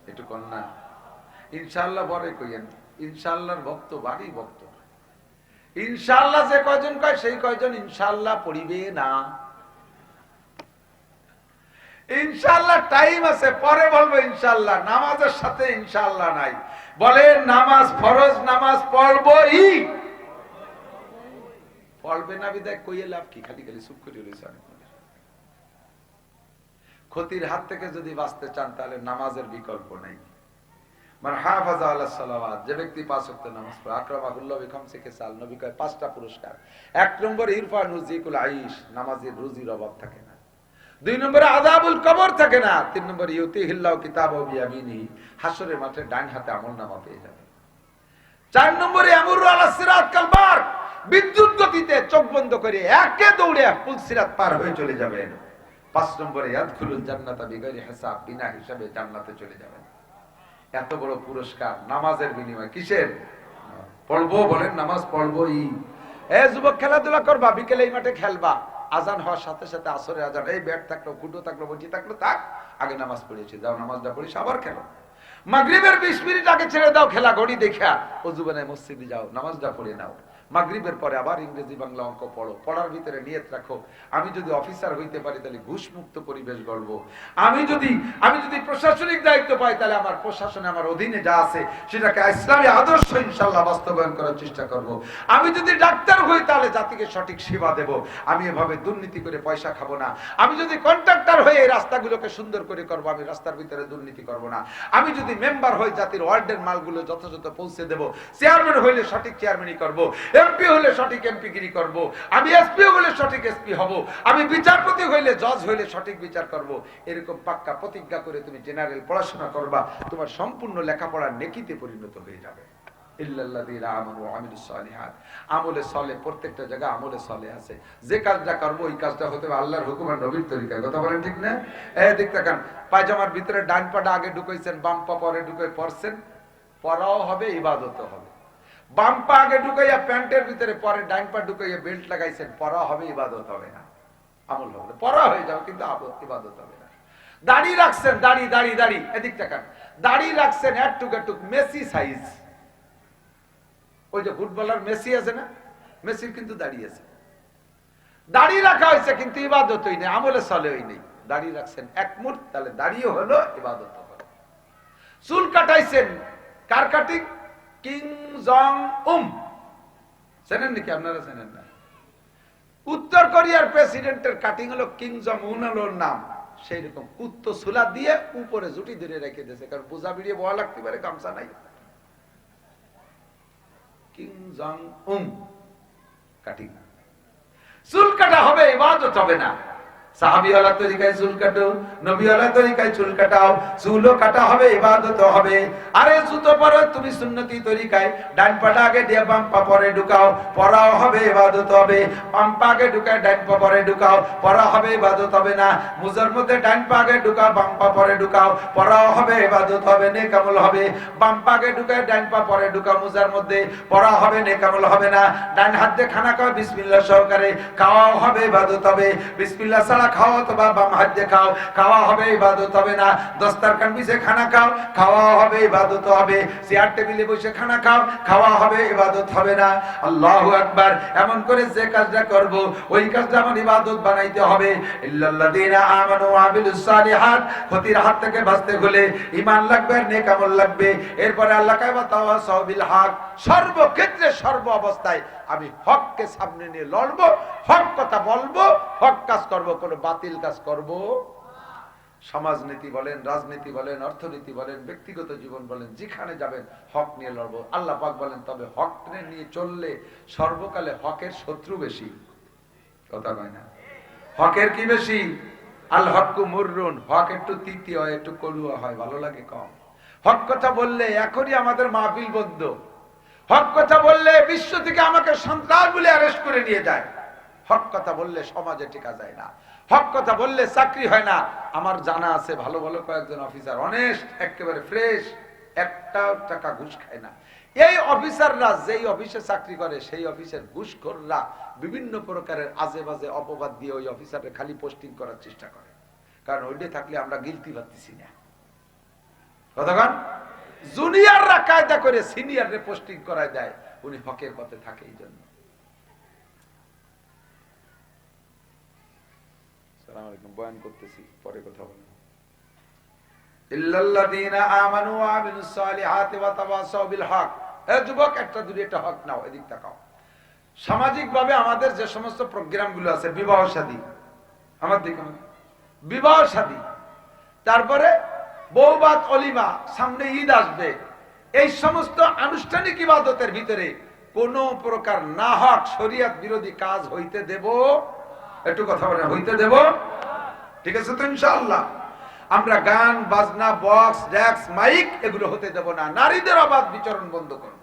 একটু কন্যা ইনশাআল্লাহ পরে কইেন। ইনশাআল্লাহর ভক্ত বাড়ি ভক্ত। ইনশাআল্লাহ যে কয়জন কয় সেই কয়জন ইনশাআল্লাহ পড়িবে না। ইনশাআল্লাহ টাইম আছে, পরে বলবো ইনশাআল্লাহ। নামাজের সাথে ইনশাআল্লাহ নাই। বলে নামাজ ফরজ, নামাজ পড়বই। পড়বে না বিদায় কইয়ে লাভ কি? খালি খালি চুপ করে রয়েছে। ক্ষতির হাত থেকে যদি বাঁচতে চান তাহলে নামাজের বিকল্প নেই। মান হাফাযা আলাস সালাওয়াত, যে ব্যক্তি 5 ওয়াক্ত নামাজ পড়ে, আকরামাহুল্লাহু বিখামসি খিসাল। নবী কয় 5টা পুরস্কার। 1 নম্বরে ইরফানু যিকুল আইশ, নামাজের রুজির অভাব থাকে না। 2 নম্বরে আযাবুল কবর থাকে না। 3 নম্বরে ইউতিহিল্লাহু কিতাবাহু বিয়ামিনিহি, হাসরের মাঠে ডান হাতে আমলনামা পেয়ে যাবে। 4 নম্বরে আমরু আলাস সিরাত কাল বারক, বিদ্যুৎ গতিতে চোখ বন্ধ করে একে দৌড়ে পুল সিরাত পার হয়ে চলে যাবেন। 5 নম্বরে ইয়াদখুলুল জান্নাতা বিগাইরি হিসাব, বিনা হিসাবে জান্নাতে চলে যাবেন। এত বড় পুরস্কার নামাজের বিনিময়ে। কিসের? পড়বো, বলেন নামাজ পড়বই। এ যুবক, খেলাধুলা করবা, বিকেলে এই মাঠে খেলবা। আজান হওয়ার সাথে সাথে আসরে আজান, এই ব্যাট থাকলো, কুটো থাকলো, বটি থাকলো, থাক, আগে নামাজ পড়েছি, যাও নামাজটা পড়িস, আবার খেলো। মাগরিবের 20 মিনিট আগে ছেড়ে দাও খেলা, ঘড়ি দেখা ওযু বানায় মসজিদে যাও, নামাজটা পড়ে নাও। মাগরিবের পরে আবার ইংরেজি বাংলা অঙ্ক পড়ো। পড়ার ভিতরে নিয়ত রাখো, আমি যদি অফিসার হইতে পারি তাহলে ঘুষ মুক্ত পরিবেশ গড়বো। আমি যদি প্রশাসনিক দায়িত্ব পাই তাহলে আমার প্রশাসনে আমার অধীনে যা আছে সেটাকে ইসলামী আদর্শ ইনশাআল্লাহ বাস্তবায়ন করার চেষ্টা করব। আমি যদি ডাক্তার হই তাহলে জাতিকে সঠিক সেবা দেব। আমি এভাবে দুর্নীতি করে পয়সা খাবো না। আমি যদি কন্ট্রাক্টর হয়ে এই রাস্তাগুলোকে সুন্দর করে করব, আমি রাস্তার ভিতরে দুর্নীতি করব না। আমি যদি মেম্বার হই জাতির ওয়ার্ডের মালগুলো যথাযথ পৌঁছে দেব। চেয়ারম্যান হইলে সঠিক চেয়ারম্যানই করব। এমপি হলে সঠিক এমপিগিরি করব। আমি এসপি হলে সঠিক এসপি হব। আমি বিচারপতি হইলে, জজ হইলে সঠিক বিচার করব। এরকম পাক্কা প্রতিজ্ঞা করে তুমি জেনারেল পড়াশোনা করবা, তোমার সম্পূর্ণ লেখাপড়া নেকিতে পরিণত হয়ে যাবে। ইল্লাল্লাযীনা আমানু ওয়া আমিলুস সালিহাত, আমলে সলে, প্রত্যেকটা জায়গা আমলে সলে আছে। যে কাজটা করব ওই কাজটা হতে হবে আল্লাহর হুকুম আর নবীর তরিকায়। কথা বলেন ঠিক না? এই দিক তাকান, পায়জামার ভিতরে ডান পাটা আগে ঢুকাইছেন, বাম পা পরে ঢুকাই পড়ছেন, পড়াও হবে, ইবাদতও হবে। বাম পা আগে ঢুকাইয়া প্যান্টের ভিতরে, পরে ডান পা ঢুকাইয়া বেল্ট লাগাইছেন, পড়া হবে, ইবাদত হবে না। আমল হবে, পড়া হয়ে যাবে কিন্তু ইবাদত হবে না। দাড়ি রাখছেন, দাড়ি দাড়ি দাড়ি, এদিক তাকান, দাড়ি রাখছেন এটুক এটুক, মেসি সাইজ। ওই যে ফুটবলার মেসি আছে না, মেসির কিন্তু দাড়ি আছে। দাড়ি রাখা হয়েছে কিন্তু ইবাদত হই নেই, আমলে চলে হই নেই। দাড়ি রাখছেন এক মুঠ, তাহলে দাড়িও হলো, ইবাদত হলো। চুল কাটাইছেন, কার কাটিং? কিং জং উম, চেনেন নাকি আপনারা? চেনেন না? উত্তর কোরিয়ার প্রেসিডেন্টের কাটিং হলো কিং জং উন, হলো নাম। সেই রকম কুত্তো সুলা দিয়ে উপরে জুটি ধরে রেখে দিয়েছে, কারণ বোঝা বেরিয়ে বলা লাগতে পারে, গামছা নাই। কিং জং উম কাটিং। চুল কাটা হবে, ইবাদত হবে না। সাহাবীওয়ালা তরিকায় চুল কাটো, নবীওয়ালা তরিকায় চুল কাটাও, চুলও কাটা হবে, ইবাদত হবে। আরে জুতো পরো তুমি সুন্নতি তরিকায়, ডান পাটা আগে দিয়ে বাম পা পরে ঢুকাও, পরাও হবে, ইবাদত হবে। বাম পা আগে ঢুকায় ডান পা পরে ঢুকাও, পরা হবে, ইবাদত হবে না। মুজার মধ্যে ডান পা আগে ঢুকাও, বাম পা পরে ঢুকাও, পরাও হবে, ইবাদত হবে, নেক আমল হবে। বাম পা আগে ঢুকায় ডান পা পরে ঢুকাও মুজার মধ্যে, পরা হবে, নেক আমল হবে না। ডান হাত দিয়ে খানা খাও বিসমিল্লাহ সহকারে, খাওয়াও হবে, ইবাদত হবে। বিসমিল্লাহ ছাড়া খাও অথবা বাম হাত দিয়ে খাও, খাওয়া হবে, ইবাদত হবে না। দস্তারখান বিছে খানা খাও, খাওয়া হবে, ইবাদত হবে। চেয়ার টেবিলে বসে খানা খাও, খাওয়া হবে, ইবাদত হবে না। আল্লাহু আকবার। এমন করে যে কাজটা করব ওই কাজটা আমার ইবাদত বানাইতে হবে। ইল্লাল্লাযীনা আমানু ওয়া আমিলুস সালিহাত, ক্ষতির হাত থেকে বাঁচতে হলে ঈমান লাগবে, নেক আমল লাগবে। এরপরে আল্লাহ কয় ওয়া তাওয়াসাউ বিল হক, সর্বক্ষেত্রে সর্ব অবস্থায় আমি হককে সামনে নিয়ে লড়বো, হক কথা বলবো, হক কাজ করব, কোনো বাতিল কাজ করব। সমাজনীতি বলেন, রাজনীতি বলেন, অর্থনীতি বলেন, ব্যক্তিগত জীবন বলেন, যেখানে যাবেন হক নিয়ে লড়বো। আল্লাহ পাক বলেন তবে হক নিয়ে চললে সর্বকালে হকের শত্রু বেশি। কথা কয় না? হকের কি বেশি? আল হক্কু মুররুন, হক একটু তিতি হয়, একটু কড়ুয়া হয়, ভালো লাগে কম। হক কথা বললে এখনই আমাদের মাহফিল বন্ধ। হক কথা বললে বিশ্ব থেকে আমাকে সন্ত্রাস বলে অ্যারেস্ট করে নিয়ে যায়। হক কথা বললে সমাজে টিকা যায় না। হক কথা বললে চাকরি হয় না। আমার জানা আছে ভালো ভালো কয়েকজন অফিসার, অনেস্ট, একেবারে ফ্রেশ, একটাও টাকা ঘুষ খায় না। এই অফিসাররা যেই অফিসে চাকরি করে সেই অফিসের ঘুষখোররা বিভিন্ন প্রকারের আজে বাজে অপবাদ দিয়ে ওই অফিসারের খালি পোস্টিং করার চেষ্টা করে, কারণ ওইটা থাকলে আমরা গিলতি পাচ্ছি না। কতক্ষণ জুনিয়ররা কায়দা করে সিনিয়ররে পোস্টিং করায় দেয়, উনি হকের পথে থাকে। এই জন্য আসসালামু আলাইকুম, বয়ান করতেছি, পরে কথা বলবো। ইল্লাল্লাযীনা আমানু ওয়া আমিলুস সালিহাতি ওয়া তাওয়াসাউ বিল হক। এই যুবক, একটা দুই একটা হক নাও, এদিক তাকাও। সামাজিক ভাবে আমাদের যে সমস্ত প্রোগ্রাম গুলো আছে, বিবাহ শাদী, আমার দিকে বিবাহ শাদী, তারপরে বৌবাত অলিমা, সামনে ঈদ আসবে, এই সমস্ত আনুষ্ঠানিক ইবাদতের ভিতরে কোন প্রকার না হক শরীয়ত বিরোধী কাজ হইতে দেব? একটু কথা বলেন, হইতে দেব? ঠিক আছে তো ইনশাআল্লাহ? আমরা গান বাজনা, বক্স, ডেক্স, মাইক এগুলো হতে দেব না। নারীদের অবাধ বিচরণ বন্ধ করব।